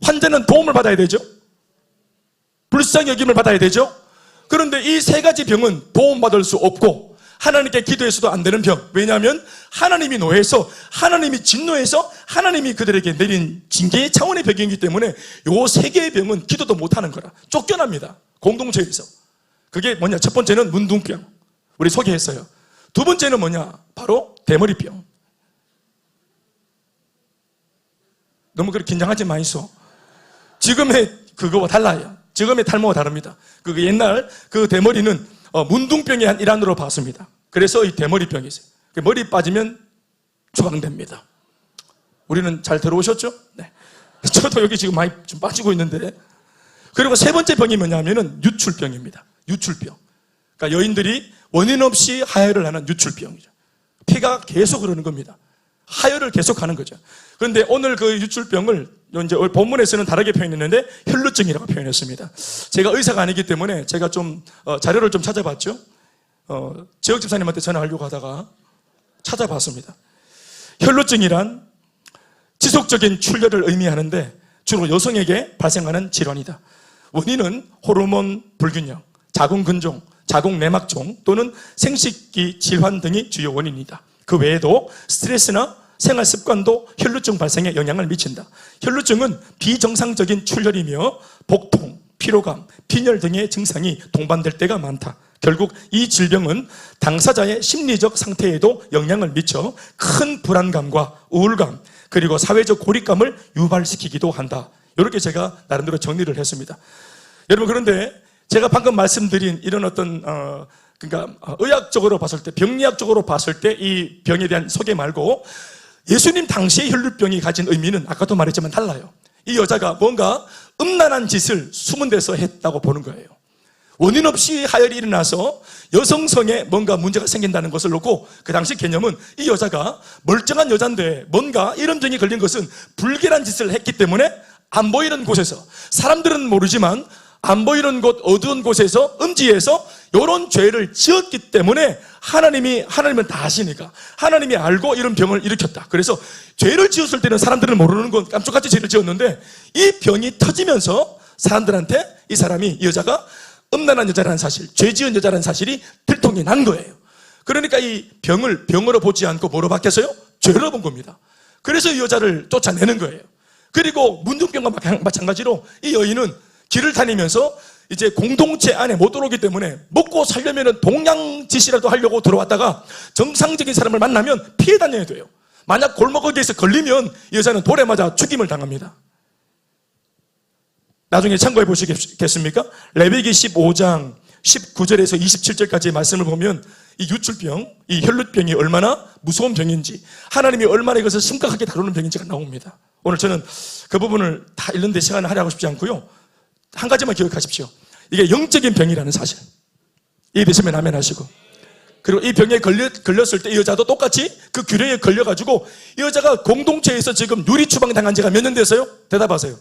환자는 도움을 받아야 되죠. 불쌍히 여김을 받아야 되죠. 그런데 이 세 가지 병은 도움받을 수 없고 하나님께 기도해서도 안 되는 병. 왜냐하면 하나님이 노해서, 하나님이 진노해서 하나님이 그들에게 내린 징계의 차원의 병이기 때문에 요 세 개의 병은 기도도 못하는 거라. 쫓겨납니다. 공동체에서. 그게 뭐냐? 첫 번째는 문둥병. 우리 소개했어요. 두 번째는 뭐냐? 바로 대머리병. 너무 그렇게 긴장하지 마이소. 지금의 그거와 달라요. 지금의 탈모와 다릅니다. 그 옛날 그 대머리는 문둥병의 한 일환으로 봤습니다. 그래서 이 대머리병이 있어요. 머리 빠지면 추방됩니다. 우리는 잘 들어오셨죠? 네. 저도 여기 지금 많이 좀 빠지고 있는데. 그리고 세 번째 병이 뭐냐면은 유출병입니다. 유출병. 그러니까 여인들이 원인 없이 하혈을 하는 유출병이죠. 피가 계속 흐르는 겁니다. 하혈을 계속하는 거죠. 그런데 오늘 그 유출병을 이제 본문에서는 다르게 표현했는데 혈루증이라고 표현했습니다. 제가 의사가 아니기 때문에 제가 좀 자료를 좀 찾아봤죠. 지역 집사님한테 전화하려고 하다가 찾아봤습니다. 혈루증이란 지속적인 출혈을 의미하는데 주로 여성에게 발생하는 질환이다. 원인은 호르몬 불균형, 자궁근종, 자궁내막종 또는 생식기 질환 등이 주요 원인이다. 그 외에도 스트레스나 생활 습관도 혈루증 발생에 영향을 미친다. 혈루증은 비정상적인 출혈이며 복통, 피로감, 빈혈 등의 증상이 동반될 때가 많다. 결국 이 질병은 당사자의 심리적 상태에도 영향을 미쳐 큰 불안감과 우울감 그리고 사회적 고립감을 유발시키기도 한다. 이렇게 제가 나름대로 정리를 했습니다. 여러분, 그런데 제가 방금 말씀드린 이런 어떤 그러니까 의학적으로 봤을 때, 병리학적으로 봤을 때 이 병에 대한 소개 말고 예수님 당시의 혈루병이 가진 의미는 아까도 말했지만 달라요. 이 여자가 뭔가 음란한 짓을 숨은 데서 했다고 보는 거예요. 원인 없이 하혈이 일어나서 여성성에 뭔가 문제가 생긴다는 것을 놓고 그 당시 개념은 이 여자가 멀쩡한 여잔데 뭔가 이런 병이 걸린 것은 불결한 짓을 했기 때문에 안 보이는 곳에서, 사람들은 모르지만 안 보이는 곳, 어두운 곳에서, 음지에서 이런 죄를 지었기 때문에 하나님은 다 아시니까 하나님이 알고 이런 병을 일으켰다. 그래서 죄를 지었을 때는 사람들은 모르는 건 깜짝같이 죄를 지었는데 이 병이 터지면서 사람들한테 이 여자가 음란한 여자라는 사실, 죄 지은 여자라는 사실이 들통이 난 거예요. 그러니까 이 병을 병으로 보지 않고 뭐로 바뀌었어요? 죄로 본 겁니다. 그래서 이 여자를 쫓아내는 거예요. 그리고 문둥병과 마찬가지로 이 여인은 길을 다니면서 이제 공동체 안에 못 들어오기 때문에 먹고 살려면 동양짓이라도 하려고 들어왔다가 정상적인 사람을 만나면 피해 다녀야 돼요. 만약 골목거리에서 걸리면 이 여자는 돌에 맞아 죽임을 당합니다. 나중에 참고해 보시겠습니까? 레위기 15장 19절에서 27절까지의 말씀을 보면 이 유출병, 이 혈루병이 얼마나 무서운 병인지, 하나님이 얼마나 이것을 심각하게 다루는 병인지가 나옵니다. 오늘 저는 그 부분을 다 읽는데 시간을 할애하고 싶지 않고요. 한 가지만 기억하십시오. 이게 영적인 병이라는 사실. 이해되시면 아멘 하시고. 그리고 이 병에 걸렸을 때 이 여자도 똑같이 그 규례에 걸려가지고 이 여자가 공동체에서 지금 유리추방 당한 지가 몇 년 됐어요? 대답하세요.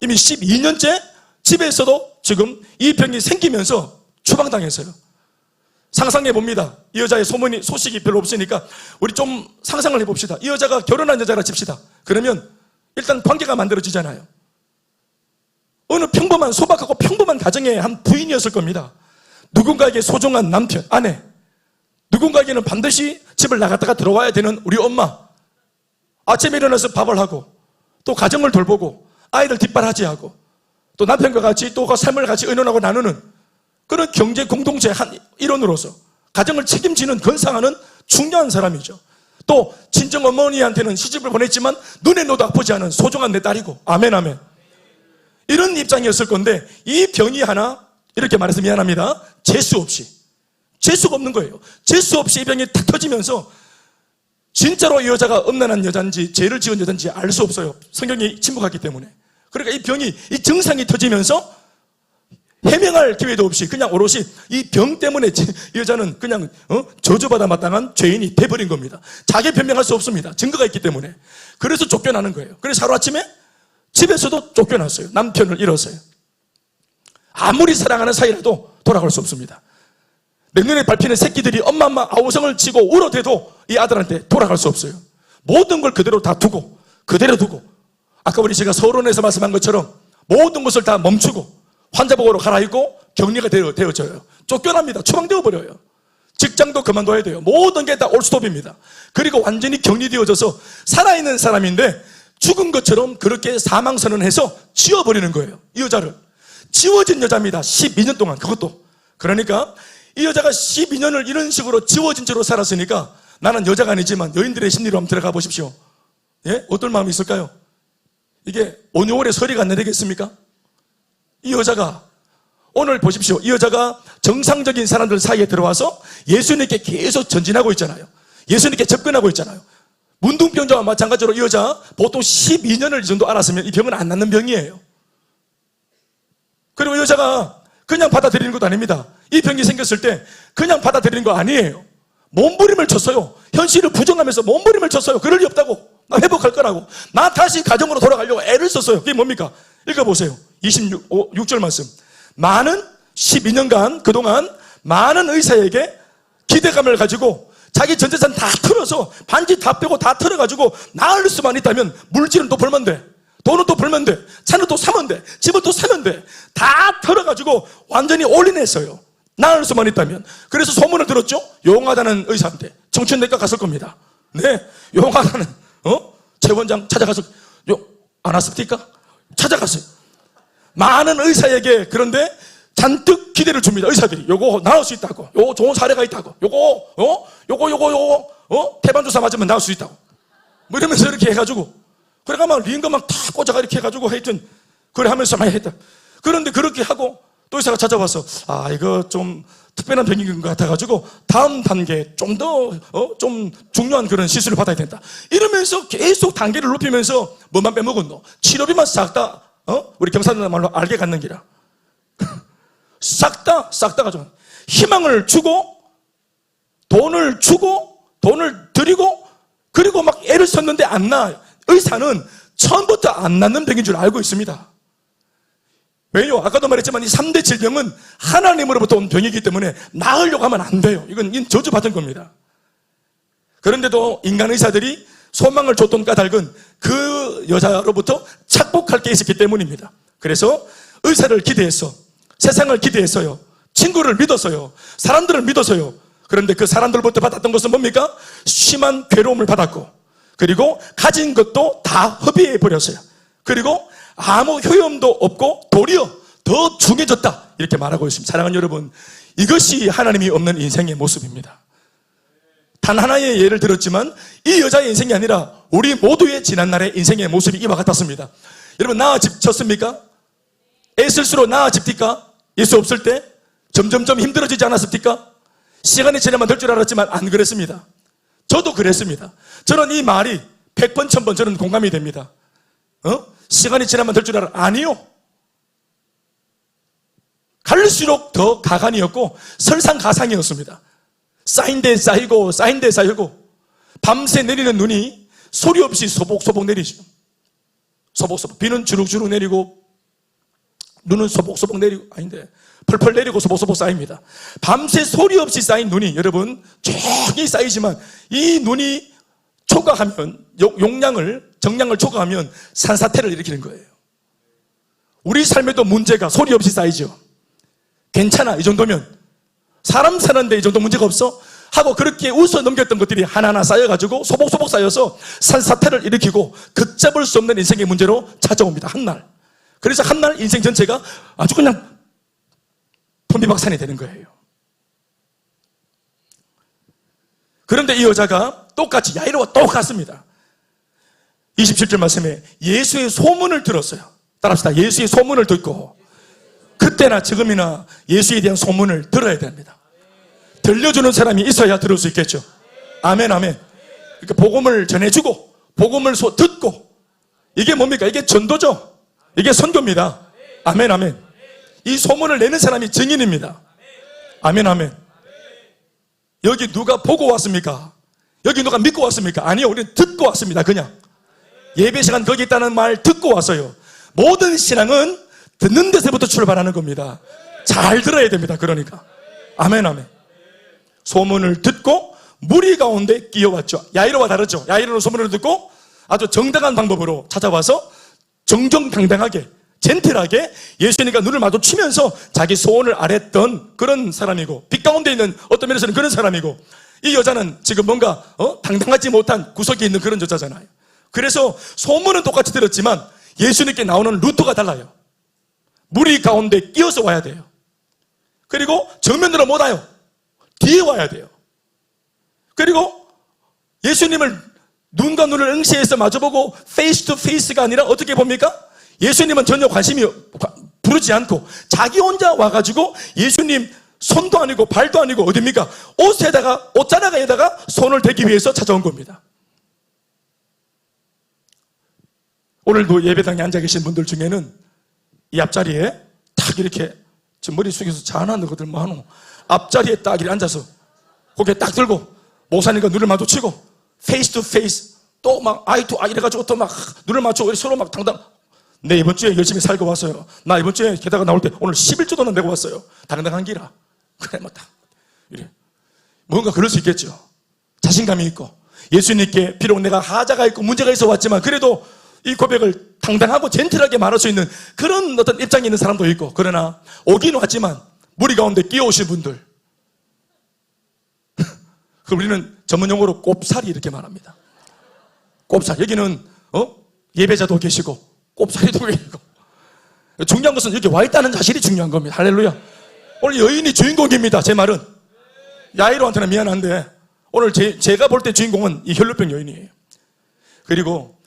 이미 12년째 집에서도 지금 이 병이 생기면서 추방당했어요. 상상해 봅니다. 이 여자의 소식이 별로 없으니까 우리 좀 상상을 해봅시다. 이 여자가 결혼한 여자라 칩시다. 그러면 일단 관계가 만들어지잖아요. 어느 평범한 소박하고 평범한 가정의 한 부인이었을 겁니다. 누군가에게 소중한 남편, 아내, 누군가에게는 반드시 집을 나갔다가 들어와야 되는 우리 엄마, 아침에 일어나서 밥을 하고 또 가정을 돌보고 아이들 뒷바라지하고 또 남편과 같이 또 그 삶을 같이 의논하고 나누는 그런 경제 공동체 한 일원으로서 가정을 책임지는 건상하는 중요한 사람이죠. 또 친정 어머니한테는 시집을 보냈지만 눈에 넣어도 아프지 않은 소중한 내 딸이고, 아멘 아멘. 이런 입장이었을 건데 이 병이 하나, 이렇게 말해서 미안합니다, 재수 없는 거예요. 재수 없이 이 병이 탁 터지면서 진짜로 이 여자가 음란한 여잔지 죄를 지은 여잔지 알 수 없어요. 성경이 침묵하기 때문에. 그러니까 이 병이, 이 증상이 터지면서 해명할 기회도 없이 그냥 오롯이 이 병 때문에 이 여자는 그냥 저주받아 마땅한 죄인이 돼버린 겁니다. 자기 변명할 수 없습니다. 증거가 있기 때문에. 그래서 쫓겨나는 거예요. 그래서 하루아침에 집에서도 쫓겨났어요. 남편을 잃었어요. 아무리 사랑하는 사이라도 돌아갈 수 없습니다. 내년에 밟히는 새끼들이 엄마 아우성을 치고 울어대도 이 아들한테 돌아갈 수 없어요. 모든 걸 그대로 다 두고, 그대로 두고, 아까 우리 제가 서론에서 말씀한 것처럼 모든 것을 다 멈추고 환자복으로 갈아입고 격리가 되어져요. 쫓겨납니다. 추방되어 버려요. 직장도 그만둬야 돼요. 모든 게 다 올스톱입니다. 그리고 완전히 격리되어져서 살아있는 사람인데 죽은 것처럼 그렇게 사망선언해서 지워버리는 거예요. 이 여자를. 지워진 여자입니다. 12년 동안. 그것도. 그러니까 이 여자가 12년을 이런 식으로 지워진 채로 살았으니까 나는 여자가 아니지만 여인들의 심리로 한번 들어가 보십시오. 예? 어떤 마음이 있을까요? 이게 5, 6월에 서리가 안 내리겠습니까? 이 여자가 오늘 보십시오. 이 여자가 정상적인 사람들 사이에 들어와서 예수님께 계속 전진하고 있잖아요. 예수님께 접근하고 있잖아요. 문둥병자와 마찬가지로 이 여자 보통 12년을 이 정도 알았으면 이 병은 안 낫는 병이에요. 그리고 이 여자가 그냥 받아들이는 것도 아닙니다. 이 병이 생겼을 때 그냥 받아들이는 거 아니에요. 몸부림을 쳤어요. 현실을 부정하면서 몸부림을 쳤어요. 그럴 리 없다고. 나 회복할 거라고. 나 다시 가정으로 돌아가려고 애를 썼어요. 그게 뭡니까? 읽어보세요. 26절 말씀. 많은 12년간 그동안 많은 의사에게 기대감을 가지고 자기 전 재산 다 털어서 반지 다 빼고 다 털어가지고 나을 수만 있다면 물질은 또 벌면 돼. 돈은 또 벌면 돼. 차는 또 사면 돼. 집은 또 사면 돼. 다 털어가지고 완전히 올인했어요. 나을 수만 있다면. 그래서 소문을 들었죠. 용하다는 의사한테 청춘내과 갔을 겁니다. 네, 용하다는 최 원장 찾아가서 안 왔습니까? 찾아갔어요. 많은 의사에게. 그런데 잔뜩 기대를 줍니다. 의사들이 요거 나을 수 있다고, 요거 좋은 사례가 있다고, 요거 태반주사 맞으면 나을 수 있다고, 뭐 이러면서 이렇게 해가지고, 그래가 막 링거 막 다 꽂아가 이렇게 해가지고 하여튼 그래 하면서 많이 했다. 그런데 그렇게 하고 또 의사가 찾아와서 이거 좀 특별한 병인 것 같아가지고 다음 단계 좀 더 좀 중요한 그런 시술을 받아야 된다. 이러면서 계속 단계를 높이면서 뭐만 빼먹었노? 치료비만 싹 다 우리 경사들 말로 알게 갖는 기라. 싹 다 가지고 희망을 주고 돈을 주고 돈을 드리고 그리고 막 애를 썼는데 안 나아요. 의사는 처음부터 안 낫는 병인 줄 알고 있습니다. 왜요? 아까도 말했지만 이 3대 질병은 하나님으로부터 온 병이기 때문에 나으려고 하면 안 돼요. 이건 저주받은 겁니다. 그런데도 인간 의사들이 소망을 줬던 까닭은 그 여자로부터 착복할 게 있었기 때문입니다. 그래서 의사를 기대했어. 세상을 기대했어요. 친구를 믿었어요. 사람들을 믿었어요. 그런데 그 사람들부터 받았던 것은 뭡니까? 심한 괴로움을 받았고, 그리고 가진 것도 다 허비해 버렸어요. 그리고 아무 효용도 없고 도리어 더 중해졌다, 이렇게 말하고 있습니다. 사랑하는 여러분, 이것이 하나님이 없는 인생의 모습입니다. 단 하나의 예를 들었지만 이 여자의 인생이 아니라 우리 모두의 지난날의 인생의 모습이 이와 같았습니다. 여러분, 나아졌습니까? 애쓸수록 나아집니까? 예수 없을 때 점점점 힘들어지지 않았습니까? 시간이 지나면 될 줄 알았지만 안 그랬습니다. 저도 그랬습니다. 저는 이 말이 100번 1000번 저는 공감이 됩니다. 시간이 지나면 될 줄 알아? 아니요. 갈수록 더 가관이었고 설상가상이었습니다. 쌓인데 쌓이고 쌓인데 쌓이고 밤새 내리는 눈이 소리 없이 소복소복 내리죠. 소복소복. 비는 주룩주룩 내리고 눈은 소복소복 내리고, 아닌데 펄펄 내리고 소복소복 쌓입니다. 밤새 소리 없이 쌓인 눈이 여러분 조용히 쌓이지만 이 눈이 초과하면 정량을 초과하면 산사태를 일으키는 거예요. 우리 삶에도 문제가 소리 없이 쌓이죠. 괜찮아, 이 정도면 사람 사는데 이 정도 문제가 없어? 하고 그렇게 웃어 넘겼던 것들이 하나하나 쌓여가지고 소복소복 쌓여서 산사태를 일으키고 걷잡을 수 없는 인생의 문제로 찾아옵니다. 한날. 그래서 한날 인생 전체가 아주 그냥 풍비박산이 되는 거예요. 그런데 이 여자가 똑같이 야이로와 똑같습니다. 27절 말씀에 예수의 소문을 들었어요. 따라합시다. 예수의 소문을 듣고, 그때나 지금이나 예수에 대한 소문을 들어야 됩니다. 들려주는 사람이 있어야 들을 수 있겠죠. 아멘, 아멘. 그러니까 복음을 전해주고 복음을 듣고, 이게 뭡니까? 이게 전도죠. 이게 선교입니다. 아멘, 아멘. 이 소문을 내는 사람이 증인입니다. 아멘, 아멘. 여기 누가 보고 왔습니까? 여기 누가 믿고 왔습니까? 아니요, 우리는 듣고 왔습니다. 그냥 예배 시간 거기 있다는 말 듣고 왔어요. 모든 신앙은 듣는 데서부터 출발하는 겁니다. 잘 들어야 됩니다. 그러니까 아멘, 아멘. 소문을 듣고 무리 가운데 끼어왔죠. 야이로와 다르죠. 야이로는 소문을 듣고 아주 정당한 방법으로 찾아와서 정정당당하게 젠틀하게 예수님과 눈을 마주치면서 자기 소원을 아랬던 그런 사람이고, 빛 가운데 있는 어떤 면에서는 그런 사람이고, 이 여자는 지금 뭔가 당당하지 못한 구석에 있는 그런 여자잖아요. 그래서 소문은 똑같이 들었지만 예수님께 나오는 루트가 달라요. 무리 가운데 끼어서 와야 돼요. 그리고 정면으로 못 와요. 뒤에 와야 돼요. 그리고 예수님을 눈과 눈을 응시해서 마주보고 페이스 투 페이스가 아니라 어떻게 봅니까? 예수님은 전혀 관심이 부르지 않고 자기 혼자 와가지고 예수님 손도 아니고 발도 아니고 어딥니까? 옷자락에다가 손을 대기 위해서 찾아온 겁니다. 오늘도 예배당에 앉아 계신 분들 중에는 이 앞자리에 딱 이렇게 지금 머리 숙여서 자는 것들 많어. 앞자리에 딱 이렇게 앉아서 고개 딱 들고 목사님과 눈을 마주치고 페이스 투 페이스, 또 막 아이 투 아이 이래가지고 또 막 눈을 맞추고 서로 막 당당, 내 이번 주에 열심히 살고 왔어요. 나 이번 주에 게다가 나올 때 오늘 11조도는 내고 왔어요. 당당한 기라. 그래, 뭐 딱 이래. 뭔가 그럴 수 있겠죠. 자신감이 있고, 예수님께 비록 내가 하자가 있고 문제가 있어 왔지만 그래도 이 고백을 당당하고 젠틀하게 말할 수 있는 그런 어떤 입장에 있는 사람도 있고, 그러나 오긴 왔지만 무리 가운데 끼어오신 분들, 그 우리는 전문용어로 꼽살이 이렇게 말합니다. 꼽살. 여기는 예배자도 계시고 꼽살이도 계시고, 중요한 것은 여기 와 있다는 사실이 중요한 겁니다. 할렐루야. 오늘 여인이 주인공입니다. 제 말은 야이로한테는 미안한데 오늘 제가 볼 때 주인공은 이 혈루병 여인이에요. 그리고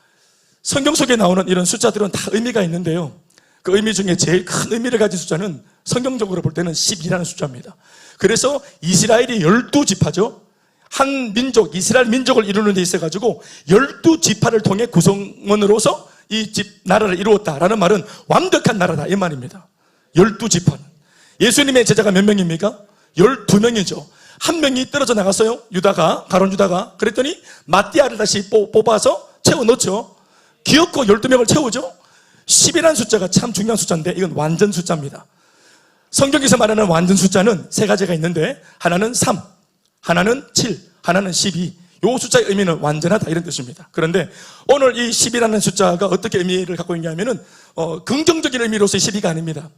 성경 속에 나오는 이런 숫자들은 다 의미가 있는데요, 그 의미 중에 제일 큰 의미를 가진 숫자는 성경적으로 볼 때는 12라는 숫자입니다. 그래서 이스라엘이 12지파죠. 한 민족, 이스라엘 민족을 이루는 데 있어가지고 12지파를 통해 구성원으로서 이 나라를 이루었다라는 말은 완벽한 나라다 이 말입니다. 12지파는. 예수님의 제자가 몇 명입니까? 12명이죠. 한 명이 떨어져 나갔어요. 유다가, 가론 유다가. 그랬더니 마띠아를 다시 뽑아서 채워 넣죠. 기어코 12명을 채우죠. 10이라는 숫자가 참 중요한 숫자인데 이건 완전 숫자입니다. 성경에서 말하는 완전 숫자는 세 가지가 있는데, 하나는 3, 하나는 7, 하나는 12. 이 숫자의 의미는 완전하다 이런 뜻입니다. 그런데 오늘 이 10이라는 숫자가 어떻게 의미를 갖고 있냐면은 긍정적인 의미로서의 12가 아닙니다.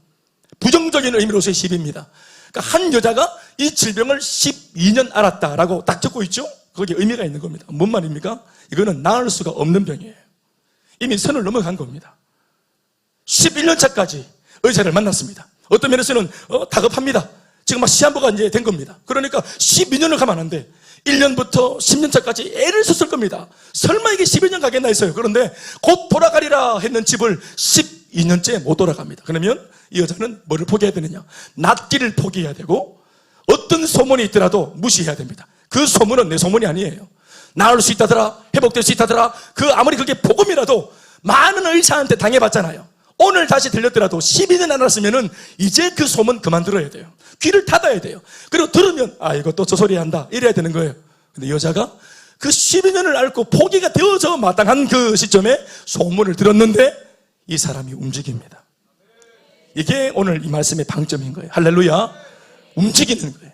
부정적인 의미로서의 10입니다. 그러니까 한 여자가 이 질병을 12년 앓았다라고 딱 적고 있죠. 거기에 의미가 있는 겁니다. 뭔 말입니까? 이거는 나을 수가 없는 병이에요. 이미 선을 넘어간 겁니다. 11년 차까지 의사를 만났습니다. 어떤 면에서는 다급합니다. 지금 막 시한부가 이제 된 겁니다. 그러니까 12년을 가면 안 돼. 1년부터 10년 차까지 애를 썼을 겁니다. 설마 이게 12년 가겠나 했어요. 그런데 곧 돌아가리라 했는 집을 12년째 못 돌아갑니다. 그러면 이 여자는 뭐를 포기해야 되느냐? 낫기를 포기해야 되고, 어떤 소문이 있더라도 무시해야 됩니다. 그 소문은 내 소문이 아니에요. 나을 수 있다더라, 회복될 수 있다더라, 아무리 그게 복음이라도 많은 의사한테 당해봤잖아요. 오늘 다시 들렸더라도 12년 안 알았으면은 이제 그 소문 그만 들어야 돼요. 귀를 닫아야 돼요. 그리고 들으면 이것도 저 소리 한다 이래야 되는 거예요. 근데 여자가 그 12년을 앓고 포기가 되어져 마땅한 그 시점에 소문을 들었는데 이 사람이 움직입니다. 이게 오늘 이 말씀의 방점인 거예요. 할렐루야. 움직이는 거예요.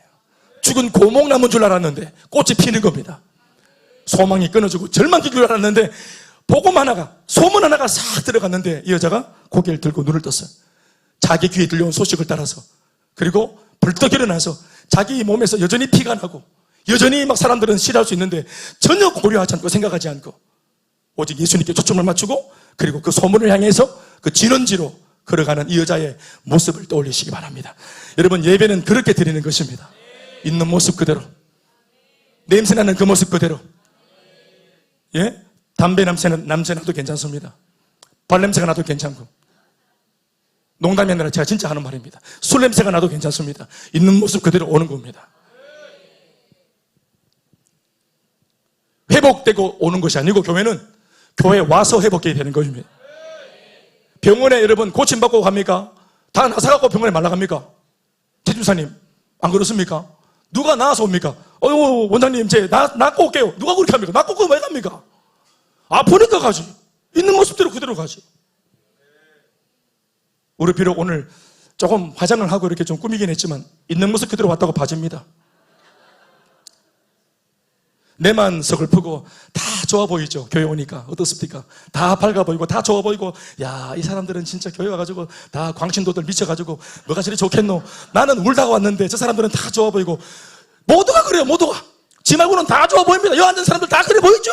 죽은 고목나무인 줄 알았는데 꽃이 피는 겁니다. 소망이 끊어지고 절망인 줄 알았는데 복음 하나가, 소문 하나가 싹 들어갔는데 이 여자가 고개를 들고 눈을 떴어요. 자기 귀에 들려온 소식을 따라서. 그리고 벌떡 일어나서 자기 몸에서 여전히 피가 나고 여전히 막 사람들은 싫어할 수 있는데 전혀 고려하지 않고 생각하지 않고 오직 예수님께 초점을 맞추고, 그리고 그 소문을 향해서 그 진원지로 걸어가는 이 여자의 모습을 떠올리시기 바랍니다. 여러분, 예배는 그렇게 드리는 것입니다. 있는 모습 그대로, 냄새나는 그 모습 그대로. 예? 담배 냄새는 냄새 나도 괜찮습니다. 발냄새가 나도 괜찮고. 농담이 아니라 제가 진짜 하는 말입니다. 술 냄새가 나도 괜찮습니다. 있는 모습 그대로 오는 겁니다. 회복되고 오는 것이 아니고 교회는 교회에 와서 회복해야 되는 것입니다. 병원에 여러분 고침받고 갑니까? 다 나사갖고 병원에 말라갑니까? 태주사님 안 그렇습니까? 누가 나와서 옵니까? 원장님 제 낫고 올게요. 누가 그렇게 합니까? 낫고 오고 왜 갑니까? 아프니까 가지. 있는 모습대로 그대로 가지. 우리 비록 오늘 조금 화장을 하고 이렇게 좀 꾸미긴 했지만 있는 모습 그대로 왔다고 봐집니다. 내만 서글프고 다 좋아 보이죠. 교회 오니까 어떻습니까? 다 밝아 보이고 다 좋아 보이고, 야, 이 사람들은 진짜 교회 와가지고 다 광신도들 미쳐가지고 뭐가 저리 좋겠노. 나는 울다가 왔는데 저 사람들은 다 좋아 보이고. 모두가 그래요. 모두가. 지 말고는 다 좋아 보입니다. 여기 앉은 사람들 다 그래 보이죠?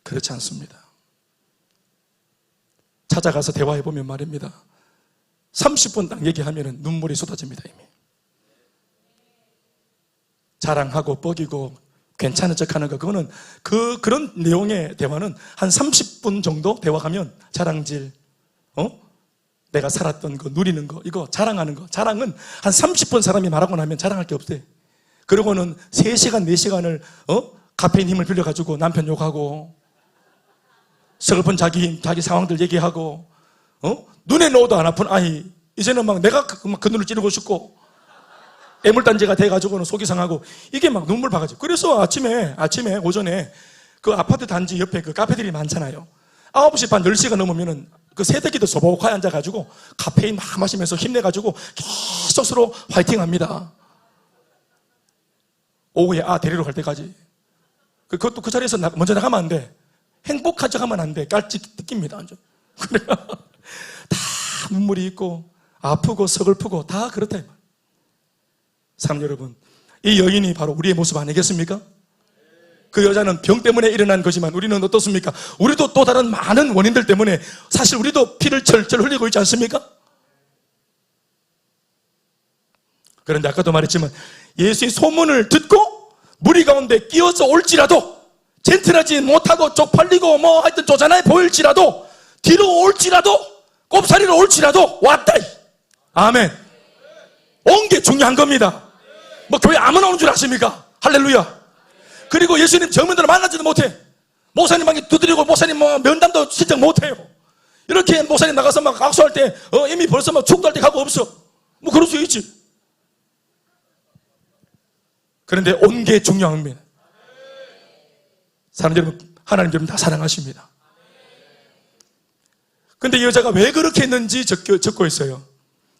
그렇지 않습니다. 찾아가서 대화해보면 말입니다. 30분 딱 얘기하면 눈물이 쏟아집니다. 이미 자랑하고 뻐기고 괜찮은 척하는 거, 그거는 그런 내용의 대화는 한 30분 정도 대화하면 자랑질, 내가 살았던 거, 누리는 거, 이거 자랑하는 거, 자랑은 한 30분 사람이 말하고 나면 자랑할 게 없대. 그러고는 3시간 4시간을 카페인 힘을 빌려가지고 남편 욕하고 슬픈 자기 상황들 얘기하고, 눈에 넣어도 안 아픈 아이, 이제는 막 내가 그 눈을 찌르고 싶고, 애물단지가 돼가지고는 속이 상하고, 이게 막 눈물 바가지고. 그래서 아침에 오전에 그 아파트 단지 옆에 그 카페들이 많잖아요. 9시 반 10시가 넘으면은 그 새댁이도 소복하게 앉아가지고 카페인 막 마시면서 힘내가지고 계속 서로 화이팅 합니다. 오후에 데리러 갈 때까지. 그것도 그 자리에서 먼저 나가면 안 돼. 행복하지 하면 안 돼. 깔찍 뜯깁니다. 그래가 다 눈물이 있고 아프고 서글프고 다 그렇다. 사람 여러분, 이 여인이 바로 우리의 모습 아니겠습니까? 그 여자는 병 때문에 일어난 거지만 우리는 어떻습니까? 우리도 또 다른 많은 원인들 때문에 사실 우리도 피를 철철 흘리고 있지 않습니까? 그런데 아까도 말했지만 예수의 소문을 듣고 무리 가운데 끼어서 올지라도, 젠틀하지 못하고 쪽팔리고 하여튼 쪼잔해 보일지라도, 뒤로 올지라도, 꼽사리로 올지라도 왔다. 아멘. 온 게 중요한 겁니다. 교회 아무나 오는 줄 아십니까? 할렐루야. 그리고 예수님 정면으로 만나지도 못해. 목사님한테 두드리고 목사님 면담도 신청 못해요. 이렇게 목사님 나가서 막 악수할 때 이미 벌써 축도할 때 가고 없어. 그럴 수 있지. 그런데 온 게 중요합니다. 사람 여러분, 하나님 여러분 다 사랑하십니다. 근데 이 여자가 왜 그렇게 했는지 적고 있어요.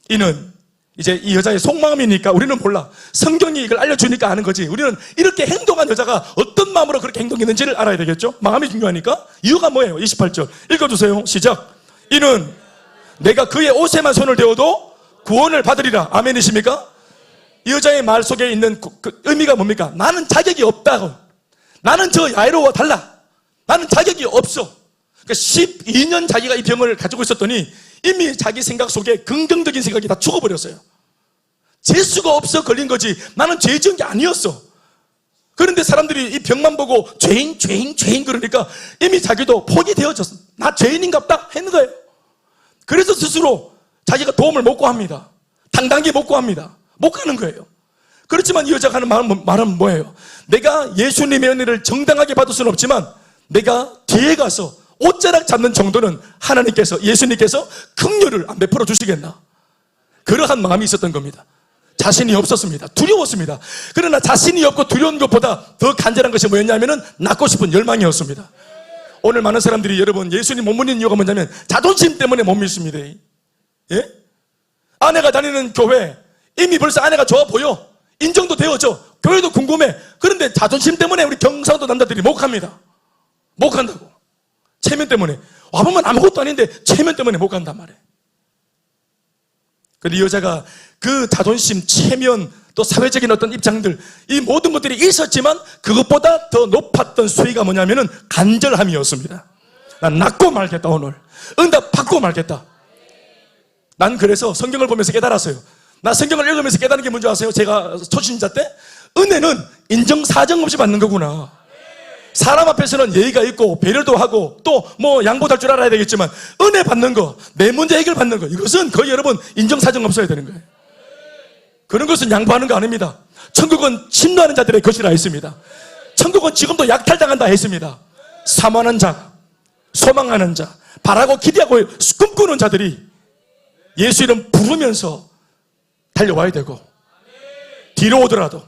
이는 이제 이 여자의 속마음이니까 우리는 몰라. 성경이 이걸 알려주니까 아는 거지. 우리는 이렇게 행동한 여자가 어떤 마음으로 그렇게 행동했는지를 알아야 되겠죠. 마음이 중요하니까. 이유가 뭐예요? 28절 읽어주세요. 시작. 이는 내가 그의 옷에만 손을 대어도 구원을 받으리라. 아멘이십니까? 이 여자의 말 속에 있는 그 의미가 뭡니까? 나는 자격이 없다고. 나는 저 야이로와 달라. 나는 자격이 없어. 그러니까 12년 자기가 이 병을 가지고 있었더니 이미 자기 생각 속에 긍정적인 생각이 다 죽어버렸어요. 재수가 없어 걸린 거지 나는 죄 지은 게 아니었어. 그런데 사람들이 이 병만 보고 죄인 그러니까 이미 자기도 포기되어졌어. 나 죄인인갑다 했는 거예요. 그래서 스스로 자기가 도움을 못 구합니다. 당당히 못 구합니다. 못 가는 거예요. 그렇지만 이 여자가 하는 말은 뭐예요? 내가 예수님의 은혜를 정당하게 받을 수는 없지만 내가 뒤에 가서 옷자락 잡는 정도는 하나님께서, 예수님께서 긍휼을 안 베풀어 주시겠나? 그러한 마음이 있었던 겁니다. 자신이 없었습니다. 두려웠습니다. 그러나 자신이 없고 두려운 것보다 더 간절한 것이 뭐였냐면은 낳고 싶은 열망이었습니다. 오늘 많은 사람들이 여러분 예수님 못 믿는 이유가 뭐냐면 자존심 때문에 못 믿습니다. 예? 아내가 다니는 교회 이미 벌써 아내가 좋아 보여. 인정도 되어져. 교회도 궁금해. 그런데 자존심 때문에 우리 경상도 남자들이 못 갑니다. 못 간다고. 체면 때문에. 와보면 아무것도 아닌데 체면 때문에 못 간단 말이에요. 근데 이 여자가 그 자존심, 체면, 또 사회적인 어떤 입장들, 이 모든 것들이 있었지만 그것보다 더 높았던 수위가 뭐냐면은 간절함이었습니다. 난 낳고 말겠다 오늘. 응답 받고 말겠다. 난 그래서 성경을 보면서 깨달았어요. 나 성경을 읽으면서 깨닫는 게 뭔지 아세요? 제가 초신자 때 은혜는 인정사정 없이 받는 거구나. 사람 앞에서는 예의가 있고 배려도 하고 또 뭐 양보할 줄 알아야 되겠지만 은혜 받는 거, 내 문제 해결 받는 거, 이것은 거의 여러분 인정사정 없어야 되는 거예요. 그런 것은 양보하는 거 아닙니다. 천국은 침노하는 자들의 것이라 했습니다. 천국은 지금도 약탈당한다 했습니다. 사모하는 자, 소망하는 자, 바라고 기대하고 꿈꾸는 자들이 예수 이름 부르면서 달려와야 되고, 뒤로 오더라도,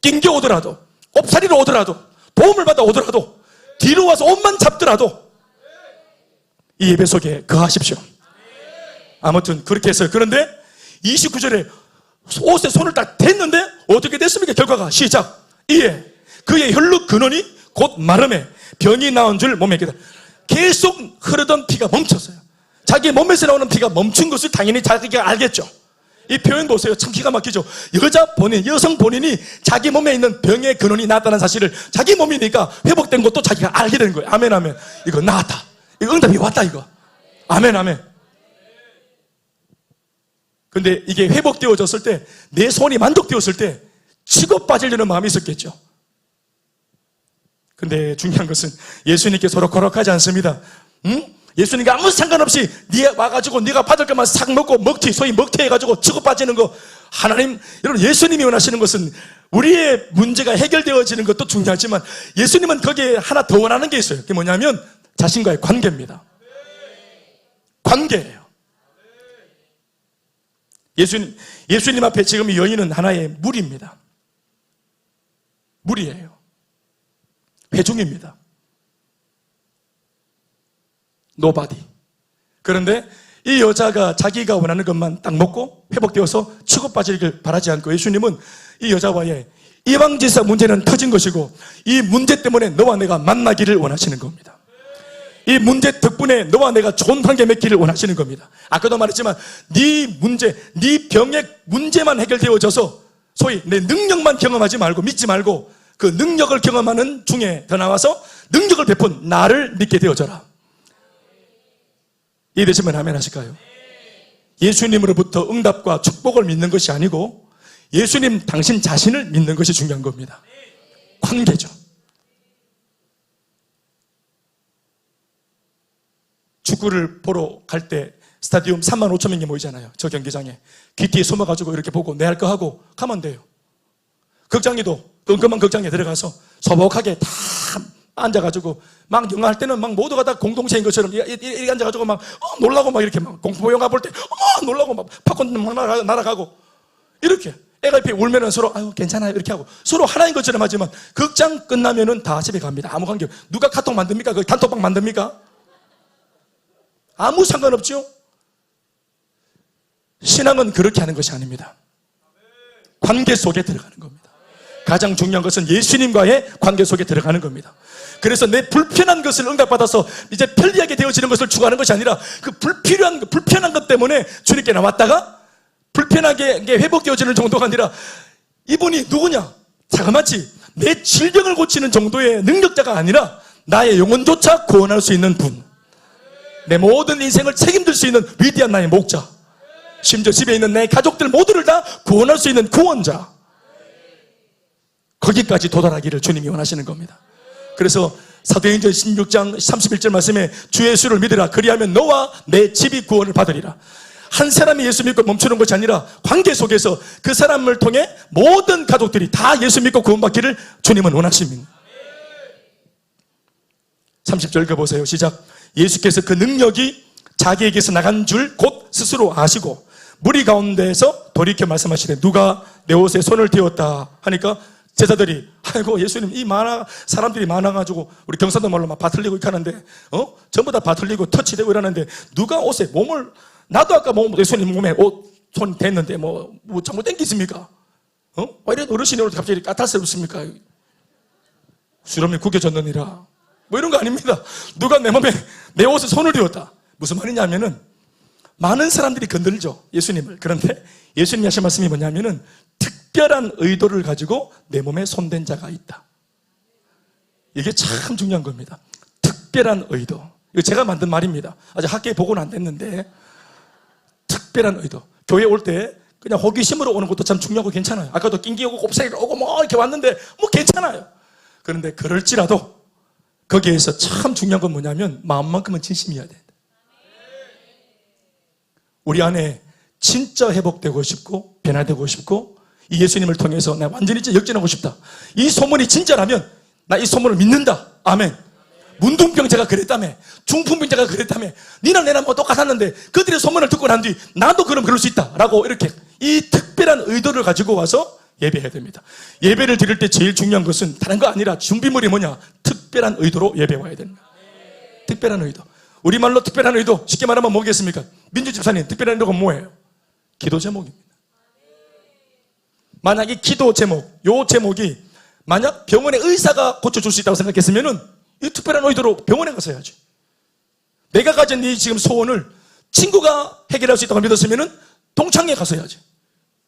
낑겨 오더라도, 옵사리로 오더라도, 도움을 받아 오더라도, 뒤로 와서 옷만 잡더라도 이 예배 속에 거하십시오. 아무튼 그렇게 했어요. 그런데 29절에 옷에 손을 딱 댔는데 어떻게 됐습니까? 결과가 시작. 이에 그의 혈육 근원이 곧 마름에 병이 나온 줄 몸에 깨달아. 계속 흐르던 피가 멈췄어요. 자기 몸에서 나오는 피가 멈춘 것을 당연히 자기가 알겠죠. 이 표현 보세요. 참 기가 막히죠. 여성 본인이 자기 몸에 있는 병의 근원이 나왔다는 사실을 자기 몸이니까 회복된 것도 자기가 알게 되는 거예요. 아멘, 아멘. 이거 나왔다. 이거 응답이 왔다, 이거. 아멘, 아멘. 근데 이게 회복되어졌을 때, 내 손이 만족되었을 때 치고 빠지려는 마음이 있었겠죠. 근데 중요한 것은 예수님께 서로 거룩하지 않습니다. 예수님과 아무 상관없이 네가 와가지고 네가 받을 것만 싹 먹고 소위 먹튀 해가지고 치고 빠지는 거, 하나님, 여러분, 예수님이 원하시는 것은 우리의 문제가 해결되어지는 것도 중요하지만 예수님은 거기에 하나 더 원하는 게 있어요. 그게 뭐냐면 자신과의 관계입니다. 관계예요. 예수님 앞에 지금 이 여인은 하나의 물입니다. 물이에요. 회중입니다. 노바디. 그런데 이 여자가 자기가 원하는 것만 딱 먹고 회복되어서 치고 빠지길 바라지 않고, 예수님은 이 여자와의 이방지사 문제는 터진 것이고 이 문제 때문에 너와 내가 만나기를 원하시는 겁니다. 이 문제 덕분에 너와 내가 좋은 관계 맺기를 원하시는 겁니다. 아까도 말했지만 네 문제, 네 병의 문제만 해결되어져서 소위 내 능력만 경험하지 말고 믿지 말고 그 능력을 경험하는 중에 더 나와서 능력을 베푼 나를 믿게 되어져라. 이해되시면 아멘 하실까요? 예수님으로부터 응답과 축복을 믿는 것이 아니고 예수님 당신 자신을 믿는 것이 중요한 겁니다. 관계죠. 축구를 보러 갈 때 스타디움 35,000명이 모이잖아요. 저 경기장에. 귀 뒤에 숨어가지고 이렇게 보고 내 할 거 하고 가면 돼요. 극장에도 끔끔한 극장에 들어가서 소복하게 다 앉아가지고 막 영화할 때는 막 모두가 다 공동체인 것처럼 이렇게 앉아가지고 막 놀라고 막 이렇게 막 공포 영화 볼 때 놀라고 막 팝콘 막 날아가고 이렇게 애가 옆에 울면은 서로 아유 괜찮아요 이렇게 하고 서로 하나인 것처럼 하지만 극장 끝나면은 다 집에 갑니다. 아무 관계 없어요. 누가 카톡 만듭니까? 그 단톡방 만듭니까? 아무 상관없죠. 신앙은 그렇게 하는 것이 아닙니다. 관계 속에 들어가는 겁니다. 가장 중요한 것은 예수님과의 관계 속에 들어가는 겁니다. 그래서 내 불편한 것을 응답받아서 이제 편리하게 되어지는 것을 추구하는 것이 아니라 그 불편한 것 때문에 주님께 나왔다가 불편하게 회복되어지는 정도가 아니라 이분이 누구냐? 자그마치 내 질병을 고치는 정도의 능력자가 아니라 나의 영혼조차 구원할 수 있는 분, 내 모든 인생을 책임질 수 있는 위대한 나의 목자, 심지어 집에 있는 내 가족들 모두를 다 구원할 수 있는 구원자, 거기까지 도달하기를 주님이 원하시는 겁니다. 그래서 사도행전 16장 31절 말씀에 주 예수를 믿으라 그리하면 너와 내 집이 구원을 받으리라. 한 사람이 예수 믿고 멈추는 것이 아니라 관계 속에서 그 사람을 통해 모든 가족들이 다 예수 믿고 구원받기를 주님은 원하십니다. 30절 읽어보세요. 시작. 예수께서 그 능력이 자기에게서 나간 줄 곧 스스로 아시고 무리 가운데에서 돌이켜 말씀하시되 누가 내 옷에 손을 대었다 하니까 제자들이 아이고 예수님 이 사람들이 많아가지고 우리 경상도 말로 막 바틀리고 이렇게 하는데 전부 다 바틀리고 터치되고 이러는데 누가 옷에 몸을 나도 아까 예수님 몸에 손 댔는데 뭐 잘못된 게 있습니까? 왜 이래 어르신이 갑자기 까탈스럽습니까? 수염이 구겨졌느니라 뭐 이런 거 아닙니다. 누가 내 몸에 내 옷에 손을 대었다. 무슨 말이냐면은 많은 사람들이 건들죠 예수님을. 그런데 예수님이 하신 말씀이 뭐냐면은 특별한 의도를 가지고 내 몸에 손댄 자가 있다. 이게 참 중요한 겁니다. 특별한 의도. 이거 제가 만든 말입니다. 아직 학교에 보고는 안 됐는데 특별한 의도. 교회 올 때 그냥 호기심으로 오는 것도 참 중요하고 괜찮아요. 아까도 낑기 오고 곱슬이 오고 뭐 이렇게 왔는데 뭐 괜찮아요. 그런데 그럴지라도 거기에서 참 중요한 건 뭐냐면 마음만큼은 진심이어야 된다. 우리 안에 진짜 회복되고 싶고 변화되고 싶고 이 예수님을 통해서 나 완전히 역전하고 싶다. 이 소문이 진짜라면 나 이 소문을 믿는다. 아멘. 문둥병자가 그랬다며, 중풍병자가 그랬다며, 니나 내나 뭐 똑같았는데 그들의 소문을 듣고 난 뒤 나도 그럴 수 있다 라고 이렇게 이 특별한 의도를 가지고 와서 예배해야 됩니다. 예배를 드릴 때 제일 중요한 것은 다른 거 아니라 준비물이 뭐냐? 특별한 의도로 예배 와야 됩니다. 특별한 의도. 우리말로 특별한 의도, 쉽게 말하면 뭐겠습니까? 민주 집사님, 특별한 의도가 뭐예요? 기도 제목입니다. 만약 이 기도 제목, 요 제목이 만약 병원의 의사가 고쳐줄 수 있다고 생각했으면은 이 특별한 의도로 병원에 가서 해야지. 내가 가진 이 지금 소원을 친구가 해결할 수 있다고 믿었으면은 동창회 가서 해야지.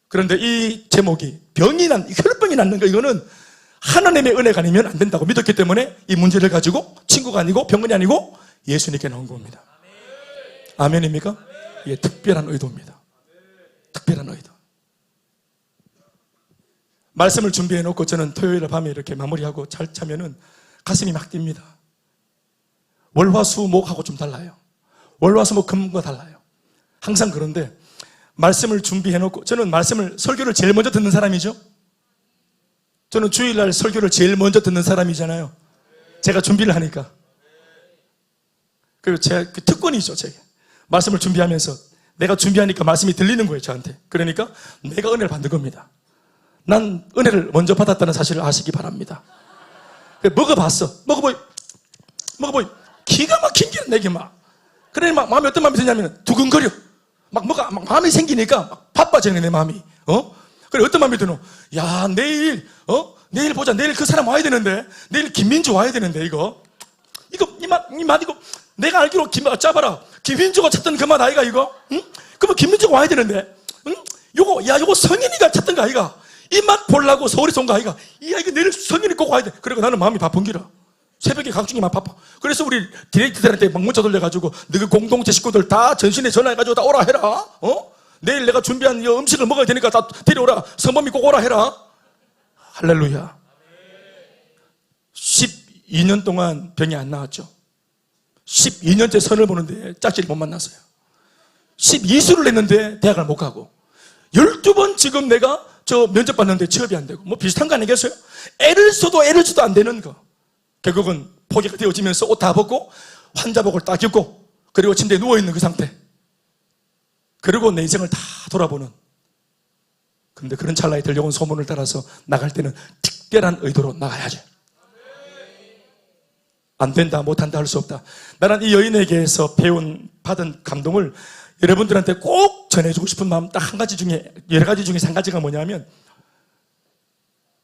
그런데 이 제목이 혈병이 낫는 거, 이거는 하나님의 은혜가 아니면 안 된다고 믿었기 때문에 이 문제를 가지고 친구가 아니고 병원이 아니고 예수님께 나온 겁니다. 아멘입니까? 예, 특별한 의도입니다. 특별한 의도. 말씀을 준비해 놓고 저는 토요일 밤에 이렇게 마무리하고 잘 자면은 가슴이 막 뜁니다. 월화수목하고 좀 달라요. 월화수목 금과 달라요. 항상 그런데 말씀을 준비해 놓고, 저는 설교를 제일 먼저 듣는 사람이죠. 저는 주일날 설교를 제일 먼저 듣는 사람이잖아요. 제가 준비를 하니까. 그리고 제 특권이죠, 제게. 말씀을 준비하면서 내가 준비하니까 말씀이 들리는 거예요, 저한테. 그러니까 내가 은혜를 받는 겁니다. 난 은혜를 먼저 받았다는 사실을 아시기 바랍니다. 먹어봤어. 먹어보이. 기가 막힌 게 내게 막. 그래, 막 마음이 어떤 마음이 드냐면 두근거려. 막 마음이 생기니까 막 바빠지는 내 마음이. 그래, 어떤 마음이 드노? 야, 내일 보자. 내일 그 사람 와야 되는데. 내일 김민주 와야 되는데, 이거. 이 맛, 이거. 내가 알기로 짜봐라. 김민주가 찾던 그 맛 아이가, 이거? 응? 그러면 김민주가 와야 되는데. 응? 요거 성인이가 찾던 거 아이가? 이 맛 보려고 서울에서 온 거 아이가? 이거 내일 성인이 꼭 와야 돼. 그리고 나는 마음이 바쁜 기라. 새벽에 각중이 막 바빠. 그래서 우리 디렉터들한테 막 문자 돌려가지고 너희 공동체 식구들 다 전신에 전화해가지고 다 오라 해라. 내일 내가 준비한 이 음식을 먹어야 되니까 다 데려오라. 성범이 꼭 오라 해라. 할렐루야. 12년 동안 병이 안 나왔죠. 12년째 선을 보는데 짝지를 못 만났어요. 12수를 냈는데 대학을 못 가고 12번 지금 내가 저 면접 봤는데 취업이 안 되고 뭐 비슷한 거 아니겠어요? 애를 써도 안 되는 거. 결국은 포기가 되어지면서 옷 다 벗고 환자복을 딱 입고 그리고 침대에 누워있는 그 상태. 그리고 내 인생을 다 돌아보는. 그런데 그런 찰나에 들려온 소문을 따라서 나갈 때는 특별한 의도로 나가야죠. 안 된다, 못한다 할 수 없다. 나는 이 여인에게서 받은 감동을 여러분들한테 꼭 전해주고 싶은 마음 딱 한 가지 중에, 여러 가지 중에 한 가지가 뭐냐면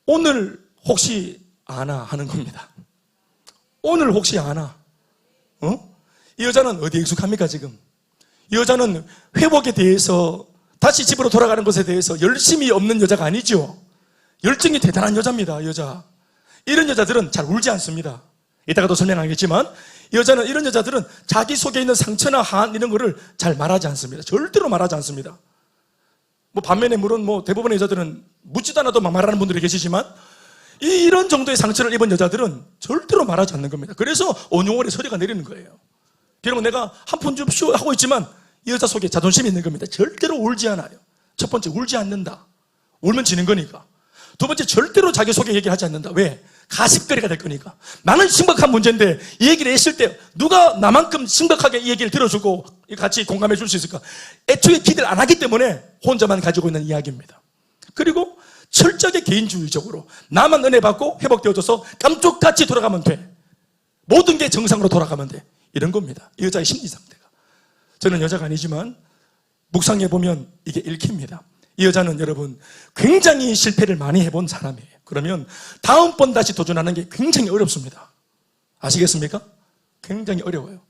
오늘 혹시 아나 하는 겁니다. 오늘 혹시 아나? 이 여자는 어디에 익숙합니까 지금? 이 여자는 회복에 대해서 다시 집으로 돌아가는 것에 대해서 열심이 없는 여자가 아니죠. 열정이 대단한 여자입니다. 여자. 이런 여자들은 잘 울지 않습니다. 이따가도 설명하겠지만 이런 여자들은 자기 속에 있는 상처나 한 이런 거를 잘 말하지 않습니다. 절대로 말하지 않습니다. 반면에 물론 대부분의 여자들은 묻지도 않아도 막 말하는 분들이 계시지만 이런 정도의 상처를 입은 여자들은 절대로 말하지 않는 겁니다. 그래서 온용월의 소리가 내리는 거예요. 비록 내가 한 푼 줍쇼 하고 있지만 이 여자 속에 자존심이 있는 겁니다. 절대로 울지 않아요. 첫 번째, 울지 않는다. 울면 지는 거니까. 두 번째, 절대로 자기 속에 얘기하지 않는다. 왜? 가십거리가 될 거니까. 나는 심각한 문제인데 이 얘기를 했을 때 누가 나만큼 심각하게 이 얘기를 들어주고 같이 공감해 줄 수 있을까? 애초에 기대를 안 하기 때문에 혼자만 가지고 있는 이야기입니다. 그리고 철저하게 개인주의적으로 나만 은혜 받고 회복되어져서 깜쪽같이 돌아가면 돼. 모든 게 정상으로 돌아가면 돼. 이런 겁니다. 이 여자의 심리 상태가. 저는 여자가 아니지만 묵상해 보면 이게 읽힙니다. 이 여자는 여러분 굉장히 실패를 많이 해본 사람이에요. 그러면 다음번 다시 도전하는 게 굉장히 어렵습니다. 아시겠습니까? 굉장히 어려워요.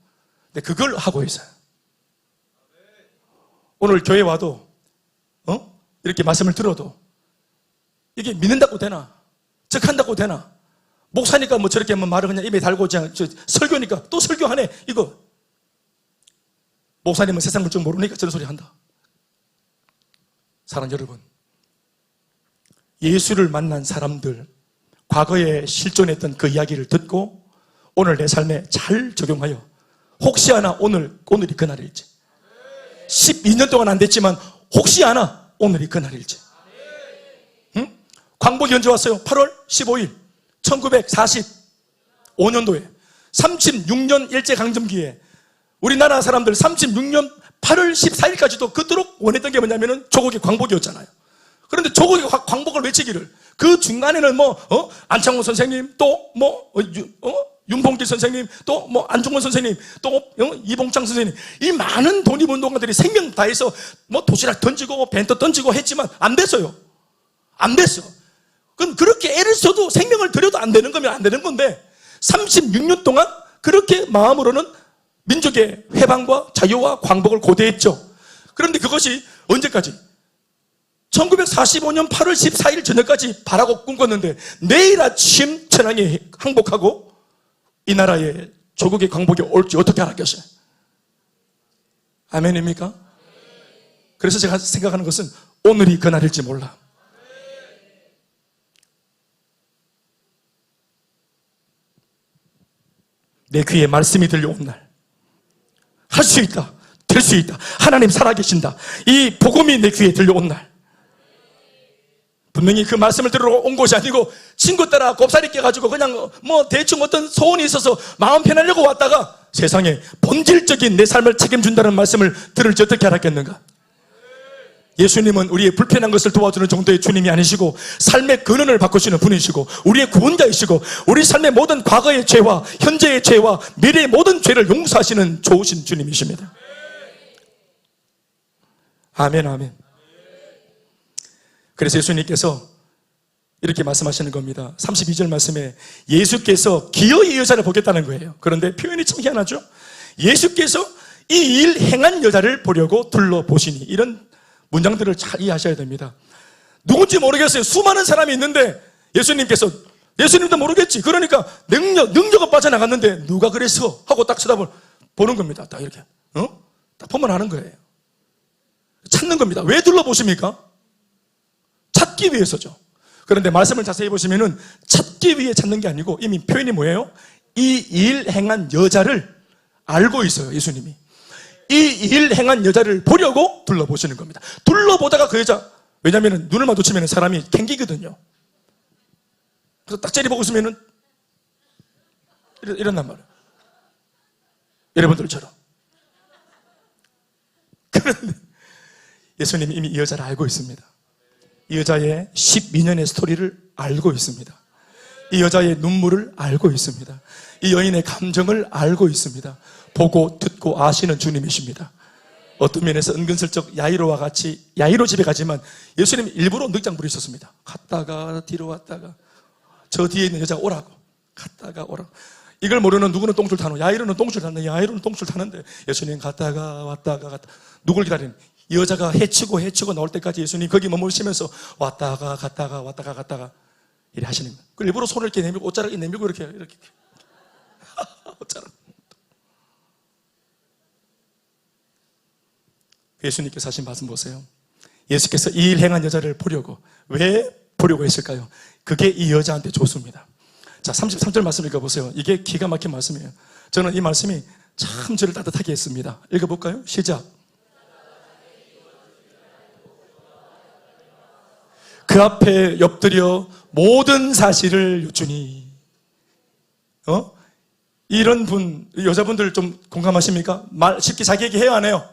근데 그걸 하고 있어요. 오늘 교회 와도 이렇게 말씀을 들어도 이게 믿는다고 되나? 적한다고 되나? 목사니까 저렇게 말을 그냥 입에 달고 설교니까 또 설교하네. 이거 목사님은 세상 물정 모르니까 저런 소리 한다. 사랑하는 여러분, 예수를 만난 사람들, 과거에 실존했던 그 이야기를 듣고 오늘 내 삶에 잘 적용하여 혹시 하나 오늘이 그날일지, 12년 동안 안 됐지만 혹시 하나 오늘이 그날일지. 응? 광복이 언제 왔어요? 8월 15일 1945년도에 36년 일제강점기에 우리나라 사람들 36년 8월 14일까지도 그토록 원했던 게 뭐냐면은 조국의 광복이었잖아요. 그런데 조국의 광복을 외치기를, 그 중간에는 안창호 선생님, 또 윤봉길 선생님, 또 안중근 선생님, 또 이봉창 선생님, 이 많은 독립운동가들이 생명 다해서 도시락 던지고 벤터 던지고 했지만 안 됐어요. 안 됐어. 그럼 그렇게 애를 써도 생명을 들여도 안 되는 거면 안 되는 건데 36년 동안 그렇게 마음으로는 민족의 해방과 자유와 광복을 고대했죠. 그런데 그것이 언제까지? 1945년 8월 14일 저녁까지 바라고 꿈꿨는데 내일 아침 천황이 항복하고 이 나라에 조국의 광복이 올지 어떻게 알았겠어요? 아멘입니까? 그래서 제가 생각하는 것은 오늘이 그날일지 몰라. 내 귀에 말씀이 들려온 날, 할 수 있다, 될 수 있다, 하나님 살아계신다, 이 복음이 내 귀에 들려온 날, 분명히 그 말씀을 들으러 온 것이 아니고 친구 따라 곱살이 껴가지고 그냥 대충 어떤 소원이 있어서 마음 편하려고 왔다가 세상에 본질적인 내 삶을 책임준다는 말씀을 들을지 어떻게 알았겠는가? 예수님은 우리의 불편한 것을 도와주는 정도의 주님이 아니시고 삶의 근원을 바꾸시는 분이시고 우리의 구원자이시고 우리 삶의 모든 과거의 죄와 현재의 죄와 미래의 모든 죄를 용서하시는 좋으신 주님이십니다. 아멘, 아멘. 그래서 예수님께서 이렇게 말씀하시는 겁니다. 32절 말씀에 예수께서 기어이 여자를 보겠다는 거예요. 그런데 표현이 참 희한하죠. 예수께서 이 일 행한 여자를 보려고 둘러보시니, 이런 문장들을 잘 이해하셔야 됩니다. 누군지 모르겠어요. 수많은 사람이 있는데 예수님도 모르겠지. 그러니까 능력은 빠져나갔는데 누가 그랬어? 하고 딱 쳐다보는 겁니다. 딱 이렇게 딱 보면 아는 거예요. 찾는 겁니다. 왜 둘러보십니까? 찾기 위해서죠. 그런데 말씀을 자세히 보시면은 찾기 위해 찾는 게 아니고 이미 표현이 뭐예요? 이 일 행한 여자를 알고 있어요. 예수님이 이 일 행한 여자를 보려고 둘러보시는 겁니다. 둘러보다가 그 여자, 왜냐하면 눈을 마주치면 사람이 캥기거든요. 그래서 딱 째려보고 있으면은 이런단 말이에요. 여러분들처럼. 그런데 예수님이 이미 이 여자를 알고 있습니다. 이 여자의 12년의 스토리를 알고 있습니다. 이 여자의 눈물을 알고 있습니다. 이 여인의 감정을 알고 있습니다. 보고 듣고 아시는 주님이십니다. 어떤 면에서 은근슬쩍 야이로와 같이, 야이로 집에 가지만 예수님이 일부러 늑장 부리셨습니다. 갔다가 뒤로 왔다가 저 뒤에 있는 여자가 오라고, 갔다가 오라고. 이걸 모르는 누구는 똥줄 타는, 야이로는 똥줄 타는데, 야이로는 똥줄 타는데 예수님 갔다가 왔다가 누굴 기다리는? 이 여자가 헤치고 나올 때까지 예수님 거기 머무르시면서 왔다가 갔다가 이래 하시는 거예요. 그 일부러 손을 이렇게 내밀고 옷자락에 내밀고 이렇게 옷자락. 예수님께서 하신 말씀 보세요. 예수께서 이 일 행한 여자를 보려고, 왜 보려고 했을까요? 그게 이 여자한테 좋습니다. 자, 33절 말씀 읽어보세요. 이게 기가 막힌 말씀이에요. 저는 이 말씀이 참 저를 따뜻하게 했습니다. 읽어볼까요? 시작. 그 앞에 엎드려 모든 사실을 여쭈니. 이런 분, 여자분들 좀 공감하십니까? 말 쉽게 자기 얘기 해요, 안 해요?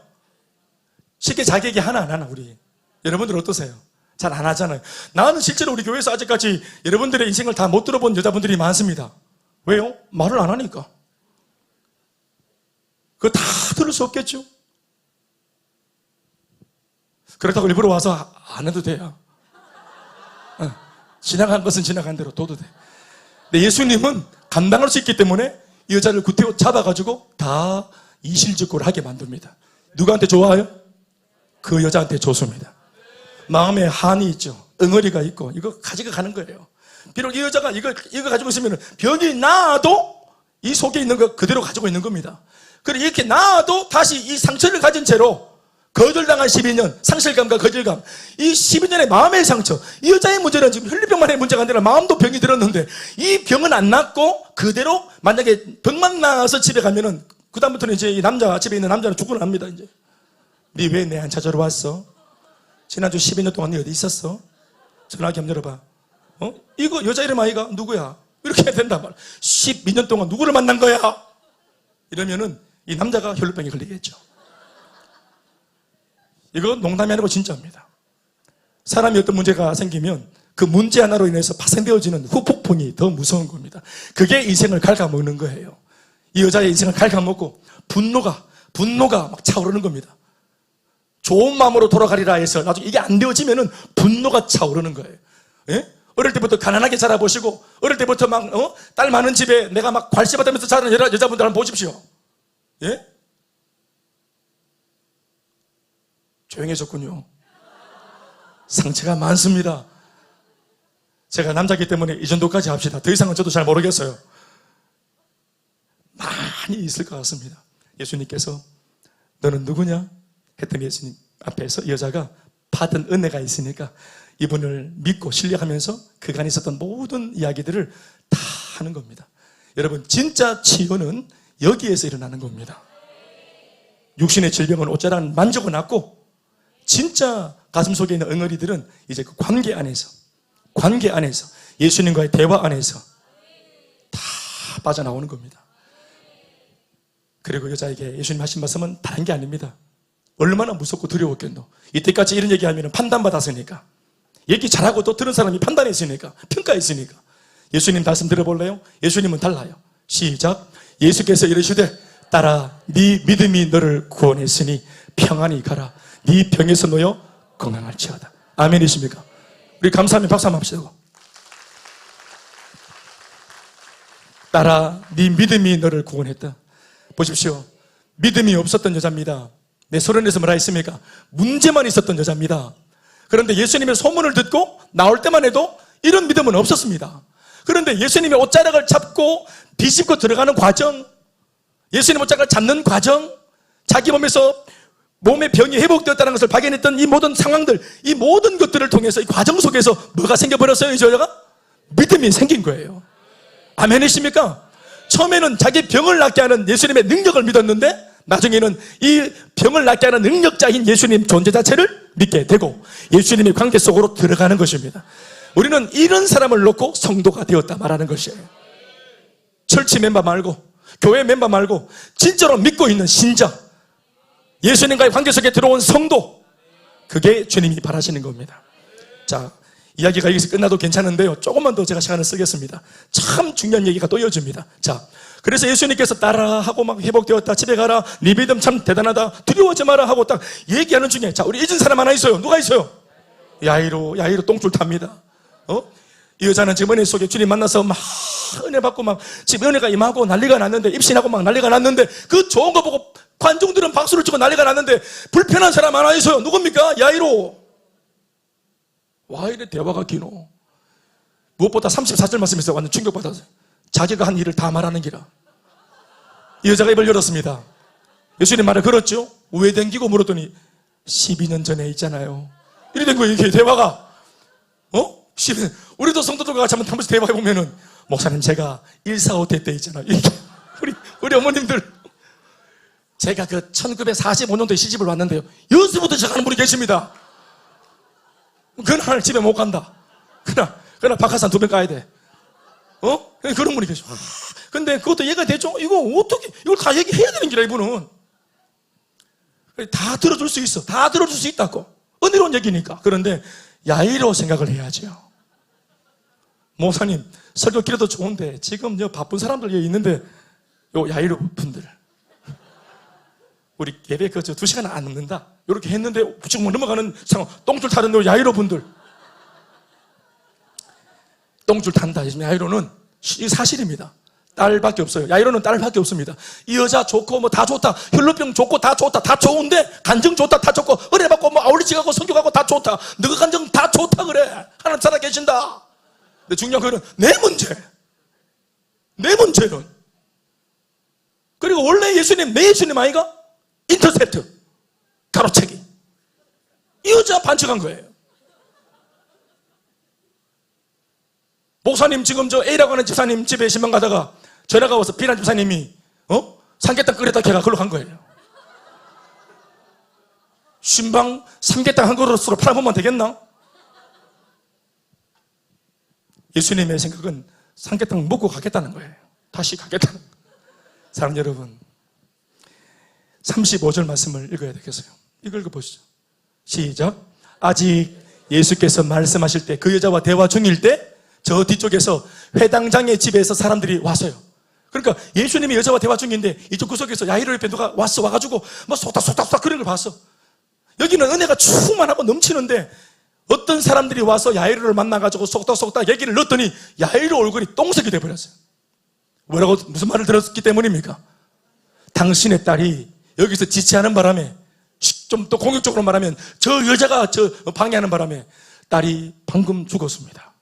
쉽게 자기 얘기 하나 안 하나, 우리? 여러분들 어떠세요? 잘 안 하잖아요. 나는 실제로 우리 교회에서 아직까지 여러분들의 인생을 다 못 들어본 여자분들이 많습니다. 왜요? 말을 안 하니까. 그거 다 들을 수 없겠죠? 그렇다고 일부러 와서 안 해도 돼요. 지나간 것은 지나간 대로 둬도 돼. 근데 예수님은 감당할 수 있기 때문에 이 여자를 구태여 잡아가지고 다 이실직고를 하게 만듭니다. 누구한테 좋아요? 그 여자한테 좋습니다. 마음에 한이 있죠. 응어리가 있고 이거 가지고 가는 거예요. 비록 이 여자가 이거 가지고 있으면 병이 나아도 이 속에 있는 거 그대로 가지고 있는 겁니다. 그리고 이렇게 나아도 다시 이 상처를 가진 채로 거절당한 12년, 상실감과 거절감, 이 12년의 마음의 상처. 이 여자의 문제는 지금 혈류병만의 문제가 아니라 마음도 병이 들었는데 이 병은 안 낫고 그대로 만약에 병만 나서 집에 가면은 그다음부터는 이제 이 남자, 집에 있는 남자는 죽고 납니다. 이제 니 왜 내 안 찾아러 왔어? 지난주 12년 동안 니 어디 있었어? 전화기 한번 열어봐. 이거 여자 이름 아이가? 누구야? 이렇게 해야 된단 말이야. 12년 동안 누구를 만난 거야? 이러면은 이 남자가 혈류병에 걸리겠죠. 이거 농담이 아니고 진짜입니다. 사람이 어떤 문제가 생기면 그 문제 하나로 인해서 파생되어지는 후폭풍이 더 무서운 겁니다. 그게 인생을 갉아먹는 거예요. 이 여자의 인생을 갉아먹고 분노가 막 차오르는 겁니다. 좋은 마음으로 돌아가리라 해서 나중에 이게 안 되어지면은 분노가 차오르는 거예요. 예? 어릴 때부터 가난하게 자라보시고 어릴 때부터 막 딸 많은 집에 내가 막 괄시받으면서 자라는 여자분들 한번 보십시오. 예? 조용해졌군요. 상처가 많습니다. 제가 남자이기 때문에 이 정도까지 합시다. 더 이상은 저도 잘 모르겠어요. 많이 있을 것 같습니다. 예수님께서 너는 누구냐? 했더니 예수님 앞에서 여자가 받은 은혜가 있으니까 이분을 믿고 신뢰하면서 그간에 있었던 모든 이야기들을 다 하는 겁니다. 여러분, 진짜 치유는 여기에서 일어나는 겁니다. 육신의 질병은 옷자락은 만족은 않고 진짜 가슴 속에 있는 응어리들은 이제 그 관계 안에서 예수님과의 대화 안에서 다 빠져나오는 겁니다. 그리고 여자에게 예수님 하신 말씀은 다른 게 아닙니다. 얼마나 무섭고 두려웠겠노. 이때까지 이런 얘기하면 판단받았으니까, 얘기 잘하고 또 들은 사람이 판단했으니까, 평가했으니까. 예수님 말씀 들어볼래요? 예수님은 달라요. 시작. 예수께서 이르시되 딸아 네 믿음이 너를 구원했으니 평안히 가라. 네 병에서 놓여 건강할지어다. 아멘이십니까? 우리 감사하면 박수 한번 합시다. 딸아 네 믿음이 너를 구원했다. 보십시오. 믿음이 없었던 여자입니다. 내 서른에서 뭐라 했습니까? 문제만 있었던 여자입니다. 그런데 예수님의 소문을 듣고 나올 때만 해도 이런 믿음은 없었습니다. 그런데 예수님의 옷자락을 잡고 뒤집고 들어가는 과정, 예수님 옷자락을 잡는 과정, 자기 몸에서 몸의 병이 회복되었다는 것을 발견했던 이 모든 상황들, 이 모든 것들을 통해서 이 과정 속에서 뭐가 생겨버렸어요? 이 여자가? 믿음이 생긴 거예요. 아멘이십니까? 처음에는 자기 병을 낫게 하는 예수님의 능력을 믿었는데 나중에는 이 병을 낫게 하는 능력자인 예수님 존재 자체를 믿게 되고 예수님의 관계 속으로 들어가는 것입니다. 우리는 이런 사람을 놓고 성도가 되었다 말하는 것이에요. 철치 멤버 말고 교회 멤버 말고 진짜로 믿고 있는 신자, 예수님과의 관계 속에 들어온 성도, 그게 주님이 바라시는 겁니다. 자, 이야기가 여기서 끝나도 괜찮은데요, 조금만 더 제가 시간을 쓰겠습니다. 참 중요한 얘기가 또 이어집니다. 자, 그래서 예수님께서 따라 하고 막 회복되었다, 집에 가라, 네 믿음 참 대단하다, 두려워하지 마라 하고 딱 얘기하는 중에, 자, 우리 잊은 사람 하나 있어요. 누가 있어요? 야이로 똥줄 탑니다. 이 여자는 지금 은혜 속에 주님 만나서 막 은혜 받고 막 지금 은혜가 임하고 난리가 났는데, 입신하고 막 난리가 났는데, 그 좋은 거 보고 관중들은 박수를 치고 난리가 났는데 불편한 사람 하나 있어요. 누굽니까? 야이로. 와, 이래 대화가 기노. 무엇보다 34절 말씀에서 완전 충격받았어요. 자기가 한 일을 다 말하는 기라. 이 여자가 입을 열었습니다. 예수님 말을 걸었죠. 왜 댕기고 물었더니 12년 전에 있잖아요. 이래 된 거예요. 이게 대화가. 12년. 우리도 성도들과 같이 한번 번씩 대화해보면은, 목사님 제가 145대 때 있잖아요. 이렇게. 우리 어머님들, 제가 그 1945년도에 시집을 왔는데요, 여기서부터 시작하는 분이 계십니다. 그날 집에 못 간다. 그날 박하산 2번 가야 돼. 그런 분이 계셔. 근데 그것도 이해가 되죠? 이걸 다 얘기해야 되는 기라, 이분은. 다 들어줄 수 있어. 다 들어줄 수 있다고. 은혜로운 얘기니까. 그런데 야이로 생각을 해야죠. 목사님, 설교 길어도 좋은데, 지금 바쁜 사람들 여기 있는데, 야이로 분들. 우리 예배 2시간 안 넘는다. 이렇게 했는데, 지금 넘어가는 상황, 똥줄 타는 야이로 분들. 똥줄 탄다. 야이로는 이 사실입니다. 딸밖에 없어요. 야이로는 딸밖에 없습니다. 이 여자 좋고 뭐 다 좋다. 혈루병 좋고 다 좋다. 다 좋은데 간증 좋다. 다 좋고 은혜 받고 뭐 아울리치 가고 성교 가고 다 좋다. 너가 간증 다 좋다 그래. 하나님 살아 계신다. 근데 중요한 거는 내 문제는. 그리고 원래 예수님 내 예수님 아이가 인터셉트. 가로채기. 이 여자 반칙한 거예요. 목사님 지금 저 A라고 하는 집사님 집에 신방 가다가 전화가 와서 B라는 집사님이 삼계탕 끓였다 걔가 그걸로 간 거예요. 신방 삼계탕 한 그릇으로 팔아보면 되겠나? 예수님의 생각은 삼계탕 먹고 가겠다는 거예요. 다시 가겠다는 거예요. 사랑 여러분, 35절 말씀을 읽어야 되겠어요. 이걸 읽어보시죠. 시작. 아직 예수께서 말씀하실 때 그 여자와 대화 중일 때 저 뒤쪽에서 회당장의 집에서 사람들이 왔어요. 그러니까 예수님이 여자와 대화 중인데 이쪽 구석에서 야이로 옆에 누가 와가지고 뭐 속닥속닥 그런 걸 봤어. 여기는 은혜가 충만하고 넘치는데 어떤 사람들이 와서 야이로를 만나가지고 속닥속닥 얘기를 넣었더니 야이로 얼굴이 똥색이 돼버렸어요. 뭐라고 무슨 말을 들었기 때문입니까? 당신의 딸이 여기서 지체하는 바람에, 좀 더 공격적으로 말하면 저 여자가 저 방해하는 바람에 딸이 방금 죽었습니다.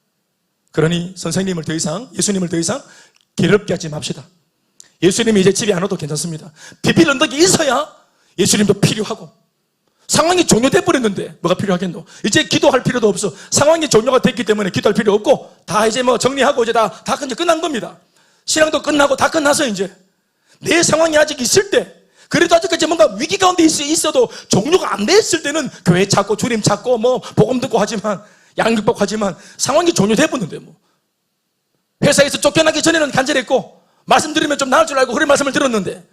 그러니 선생님을 더 이상, 예수님을 더 이상 괴롭게 하지 맙시다. 예수님이 이제 집에 안 와도 괜찮습니다. 비빌 언덕이 있어야 예수님도 필요하고, 상황이 종료돼 버렸는데 뭐가 필요하겠노? 이제 기도할 필요도 없어. 상황이 종료가 됐기 때문에 기도할 필요 없고 다 이제 뭐 정리하고 이제 다 이제 끝난 겁니다. 신앙도 끝나고 다 끝나서 이제 내 상황이 아직 있을 때, 그래도 아직까지 뭔가 위기 가운데 있어도 종료가 안 됐을 때는 교회 찾고 주님 찾고 뭐 복음 듣고 하지만, 양육받고 하지만 상황이 종료돼 버렸는데 뭐 회사에서 쫓겨나기 전에는 간절했고 말씀 들으면 좀 나을 줄 알고 그런 말씀을 들었는데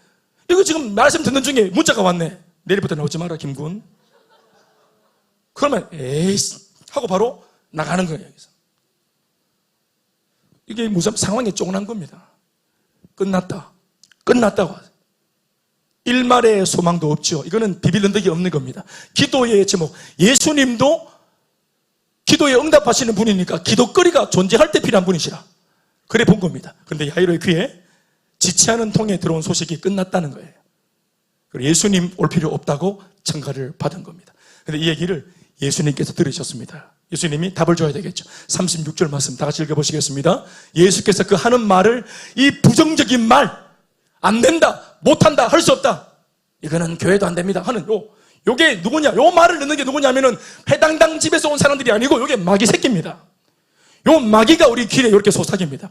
이거 지금 말씀 듣는 중에 문자가 왔네. 내일부터 나오지 마라 김군. 그러면 에이 하고 바로 나가는 거예요. 여기서. 이게 무슨 상황이 쪼그난 겁니다. 끝났다고. 일말의 소망도 없죠. 이거는 비빌 언덕이 없는 겁니다. 기도의 제목, 예수님도 기도에 응답하시는 분이니까 기도거리가 존재할 때 필요한 분이시라 그래 본 겁니다. 그런데 야이로의 귀에 지체하는 통에 들어온 소식이 끝났다는 거예요. 그리고 예수님 올 필요 없다고 청가를 받은 겁니다. 그런데 이 얘기를 예수님께서 들으셨습니다. 예수님이 답을 줘야 되겠죠. 36절 말씀 다 같이 읽어보시겠습니다. 예수께서 그 하는 말을, 이 부정적인 말, 안 된다, 못한다, 할 수 없다, 이거는 교회도 안 됩니다 하는 요게 누구냐? 요 말을 넣는 게 누구냐면은 회당당 집에서 온 사람들이 아니고 요게 마귀 새끼입니다. 요 마귀가 우리 귀에 이렇게 속삭입니다.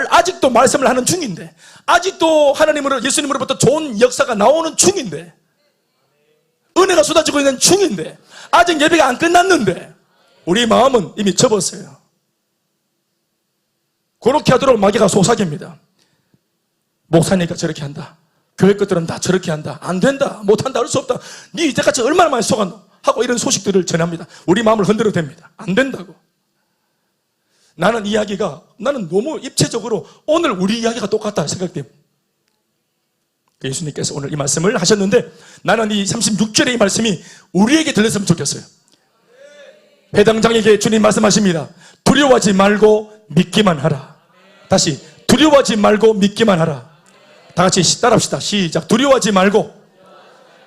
아직도 말씀을 하는 중인데, 아직도 예수님으로부터 좋은 역사가 나오는 중인데, 은혜가 쏟아지고 있는 중인데, 아직 예배가 안 끝났는데 우리 마음은 이미 접었어요. 그렇게 하도록 마귀가 속삭입니다. 목사니까 저렇게 한다, 교회 것들은 다 저렇게 한다, 안 된다, 못한다, 할 수 없다, 네 이때까지 얼마나 많이 속았노 하고 이런 소식들을 전합니다. 우리 마음을 흔들어도 됩니다. 안 된다고. 나는 너무 입체적으로 오늘 우리 이야기가 똑같다 생각돼요. 예수님께서 오늘 이 말씀을 하셨는데 나는 이 36절의 이 말씀이 우리에게 들렸으면 좋겠어요. 회당장에게 주님 말씀하십니다. 두려워하지 말고 믿기만 하라. 다시, 두려워하지 말고 믿기만 하라. 다 같이 따라합시다. 시작. 두려워하지 말고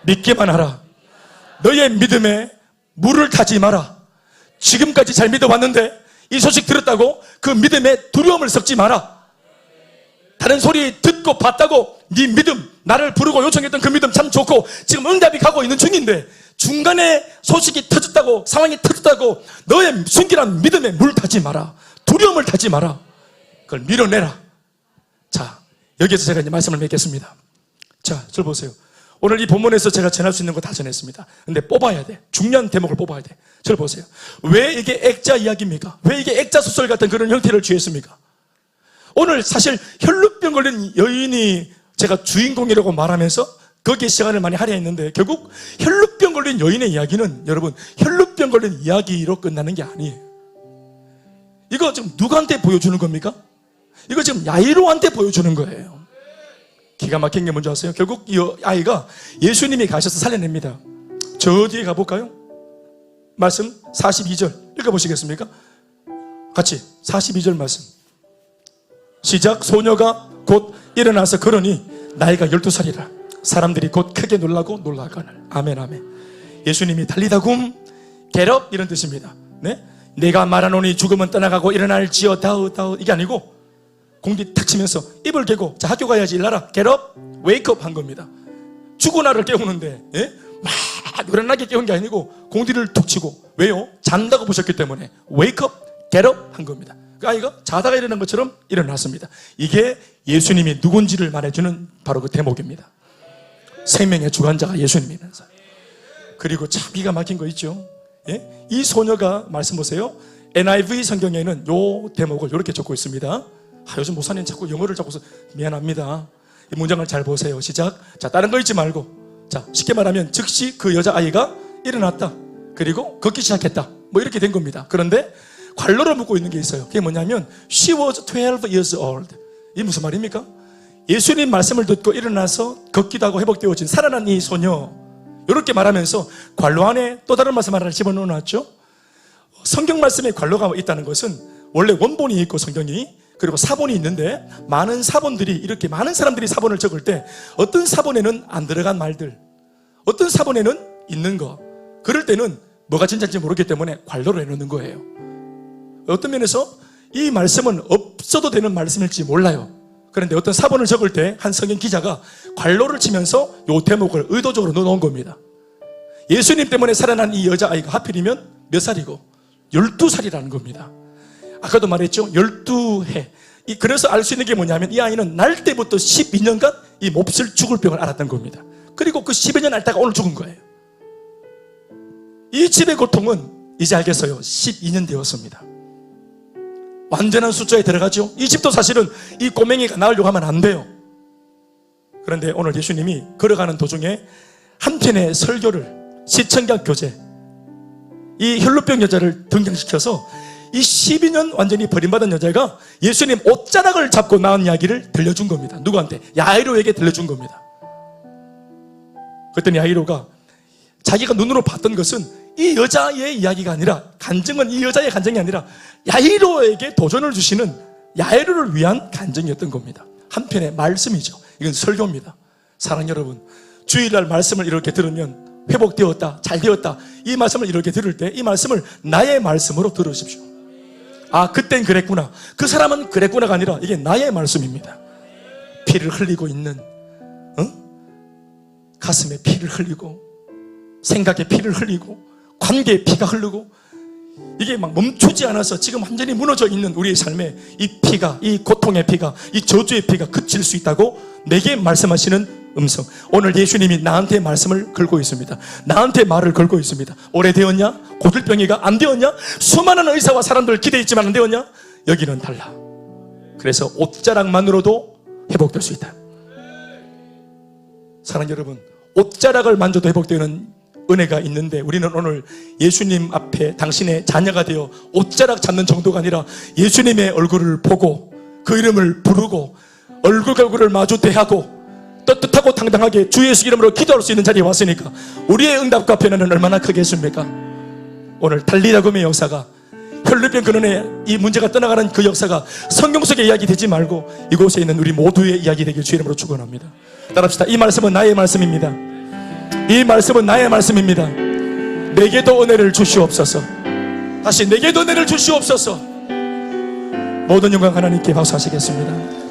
믿기만 하라. 너의 믿음에 물을 타지 마라. 지금까지 잘 믿어왔는데 이 소식 들었다고 그 믿음에 두려움을 섞지 마라. 다른 소리 듣고 봤다고 네 믿음, 나를 부르고 요청했던 그 믿음 참 좋고 지금 응답이 가고 있는 중인데 중간에 소식이 터졌다고, 상황이 터졌다고 너의 순결한 믿음에 물 타지 마라. 두려움을 타지 마라. 그걸 밀어내라. 자, 여기에서 제가 이제 말씀을 맺겠습니다. 자, 저 보세요. 오늘 이 본문에서 제가 전할 수 있는 거 다 전했습니다. 근데 뽑아야 돼. 중요한 대목을 뽑아야 돼. 저를 보세요. 왜 이게 액자 이야기입니까? 왜 이게 액자 소설 같은 그런 형태를 취했습니까? 오늘 사실 혈루병 걸린 여인이 제가 주인공이라고 말하면서 거기에 시간을 많이 할애했는데 결국 혈루병 걸린 여인의 이야기는 여러분 혈루병 걸린 이야기로 끝나는 게 아니에요. 이거 지금 누구한테 보여주는 겁니까? 이거 지금 야이로한테 보여주는 거예요. 기가 막힌 게 뭔지 아세요? 결국 이 아이가 예수님이 가셔서 살려냅니다. 저 뒤에 가볼까요? 말씀 42절 읽어보시겠습니까? 같이 42절 말씀 시작. 소녀가 곧 일어나서 걸으니 나이가 12살이라 사람들이 곧 크게 놀라고 놀라거늘. 아멘 아멘. 예수님이 달리다굼 겟업 이런 뜻입니다. 네? 내가 말하노니 죽음은 떠나가고 일어날지어 다우 이게 아니고 공기 탁 치면서 입을 개고 자 학교 가야지 일나라 겟업 웨이크업 한 겁니다. 죽은 아를 깨우는데 예? 막 노련하게 깨운 게 아니고 공디를 툭 치고, 왜요? 잔다고 보셨기 때문에 wake up, get up 한 겁니다. 그 아이가 자다가 일어난 것처럼 일어났습니다. 이게 예수님이 누군지를 말해주는 바로 그 대목입니다. 생명의 주관자가 예수님이면서. 그리고 참 기가 막힌 거 있죠. 예? 이 소녀가 말씀 보세요. NIV 성경에는 요 대목을 이렇게 적고 있습니다. 요즘 목사님 자꾸 영어를 자꾸 미안합니다. 이 문장을 잘 보세요. 시작. 자, 다른 거 읽지 말고, 자, 쉽게 말하면 즉시 그 여자아이가 일어났다, 그리고 걷기 시작했다, 뭐 이렇게 된 겁니다. 그런데 괄호로 묶고 있는 게 있어요. 그게 뭐냐면 She was 12 years old. 이게 무슨 말입니까? 예수님 말씀을 듣고 일어나서 걷기도 하고 회복되어진 살아난 이 소녀, 이렇게 말하면서 괄호 안에 또 다른 말씀 하나를 집어넣어 놨죠. 성경 말씀에 괄호가 있다는 것은 원래 원본이 있고 성경이, 그리고 사본이 있는데, 많은 사본들이, 이렇게 많은 사람들이 사본을 적을 때 어떤 사본에는 안 들어간 말들, 어떤 사본에는 있는 거, 그럴 때는 뭐가 진짜인지 모르기 때문에 괄호를 해놓는 거예요. 어떤 면에서 이 말씀은 없어도 되는 말씀일지 몰라요. 그런데 어떤 사본을 적을 때 한 성경 기자가 괄호를 치면서 이 대목을 의도적으로 넣어놓은 겁니다. 예수님 때문에 살아난 이 여자아이가 하필이면 몇 살이고? 12살이라는 겁니다. 아까도 말했죠. 12해. 그래서 알 수 있는 게 뭐냐면 이 아이는 날 때부터 12년간 이 몹쓸 죽을 병을 앓았던 겁니다. 그리고 그 12년 앓다가 오늘 죽은 거예요. 이 집의 고통은 이제 알겠어요. 12년 되었습니다. 완전한 숫자에 들어가죠. 이 집도 사실은 이 꼬맹이가 나으려고 하면 안 돼요. 그런데 오늘 예수님이 걸어가는 도중에 한 편의 설교를, 시청각 교재, 이 혈루병 여자를 등장시켜서 이 12년 완전히 버림받은 여자가 예수님 옷자락을 잡고 나온 이야기를 들려준 겁니다. 누구한테? 야이로에게 들려준 겁니다. 그랬더니 야이로가 자기가 눈으로 봤던 것은 이 여자의 이야기가 아니라, 간증은 이 여자의 간증이 아니라 야이로에게 도전을 주시는 야이로를 위한 간증이었던 겁니다. 한편의 말씀이죠. 이건 설교입니다. 사랑하는 여러분, 주일날 말씀을 이렇게 들으면 회복되었다, 잘 되었다, 이 말씀을 이렇게 들을 때 이 말씀을 나의 말씀으로 들으십시오. 아, 그땐 그랬구나, 그 사람은 그랬구나가 아니라 이게 나의 말씀입니다. 피를 흘리고 있는, 가슴에 피를 흘리고, 생각에 피를 흘리고, 관계에 피가 흐르고, 이게 막 멈추지 않아서 지금 완전히 무너져 있는 우리의 삶에 이 피가, 이 고통의 피가, 이 저주의 피가 그칠 수 있다고 내게 말씀하시는 음성. 오늘 예수님이 나한테 말씀을 걸고 있습니다. 나한테 말을 걸고 있습니다. 오래되었냐? 고들병이가 안 되었냐? 수많은 의사와 사람들 기대했지만 안 되었냐? 여기는 달라. 그래서 옷자락만으로도 회복될 수 있다. 사랑하는 여러분, 옷자락을 만져도 회복되는 은혜가 있는데, 우리는 오늘 예수님 앞에 당신의 자녀가 되어 옷자락 잡는 정도가 아니라 예수님의 얼굴을 보고 그 이름을 부르고 얼굴과 얼굴을 마주 대하고 떳떳하고 당당하게 주 예수 이름으로 기도할 수 있는 자리에 왔으니까 우리의 응답과 변화는 얼마나 크겠습니까? 오늘 달리다금의 역사가, 혈루병 근원의 이 문제가 떠나가는 그 역사가 성경 속의 이야기 되지 말고 이곳에 있는 우리 모두의 이야기 되길 주 이름으로 축원합니다. 따라합시다. 이 말씀은 나의 말씀입니다. 이 말씀은 나의 말씀입니다. 내게도 은혜를 주시옵소서. 다시, 내게도 은혜를 주시옵소서. 모든 영광 하나님께 박수하시겠습니다.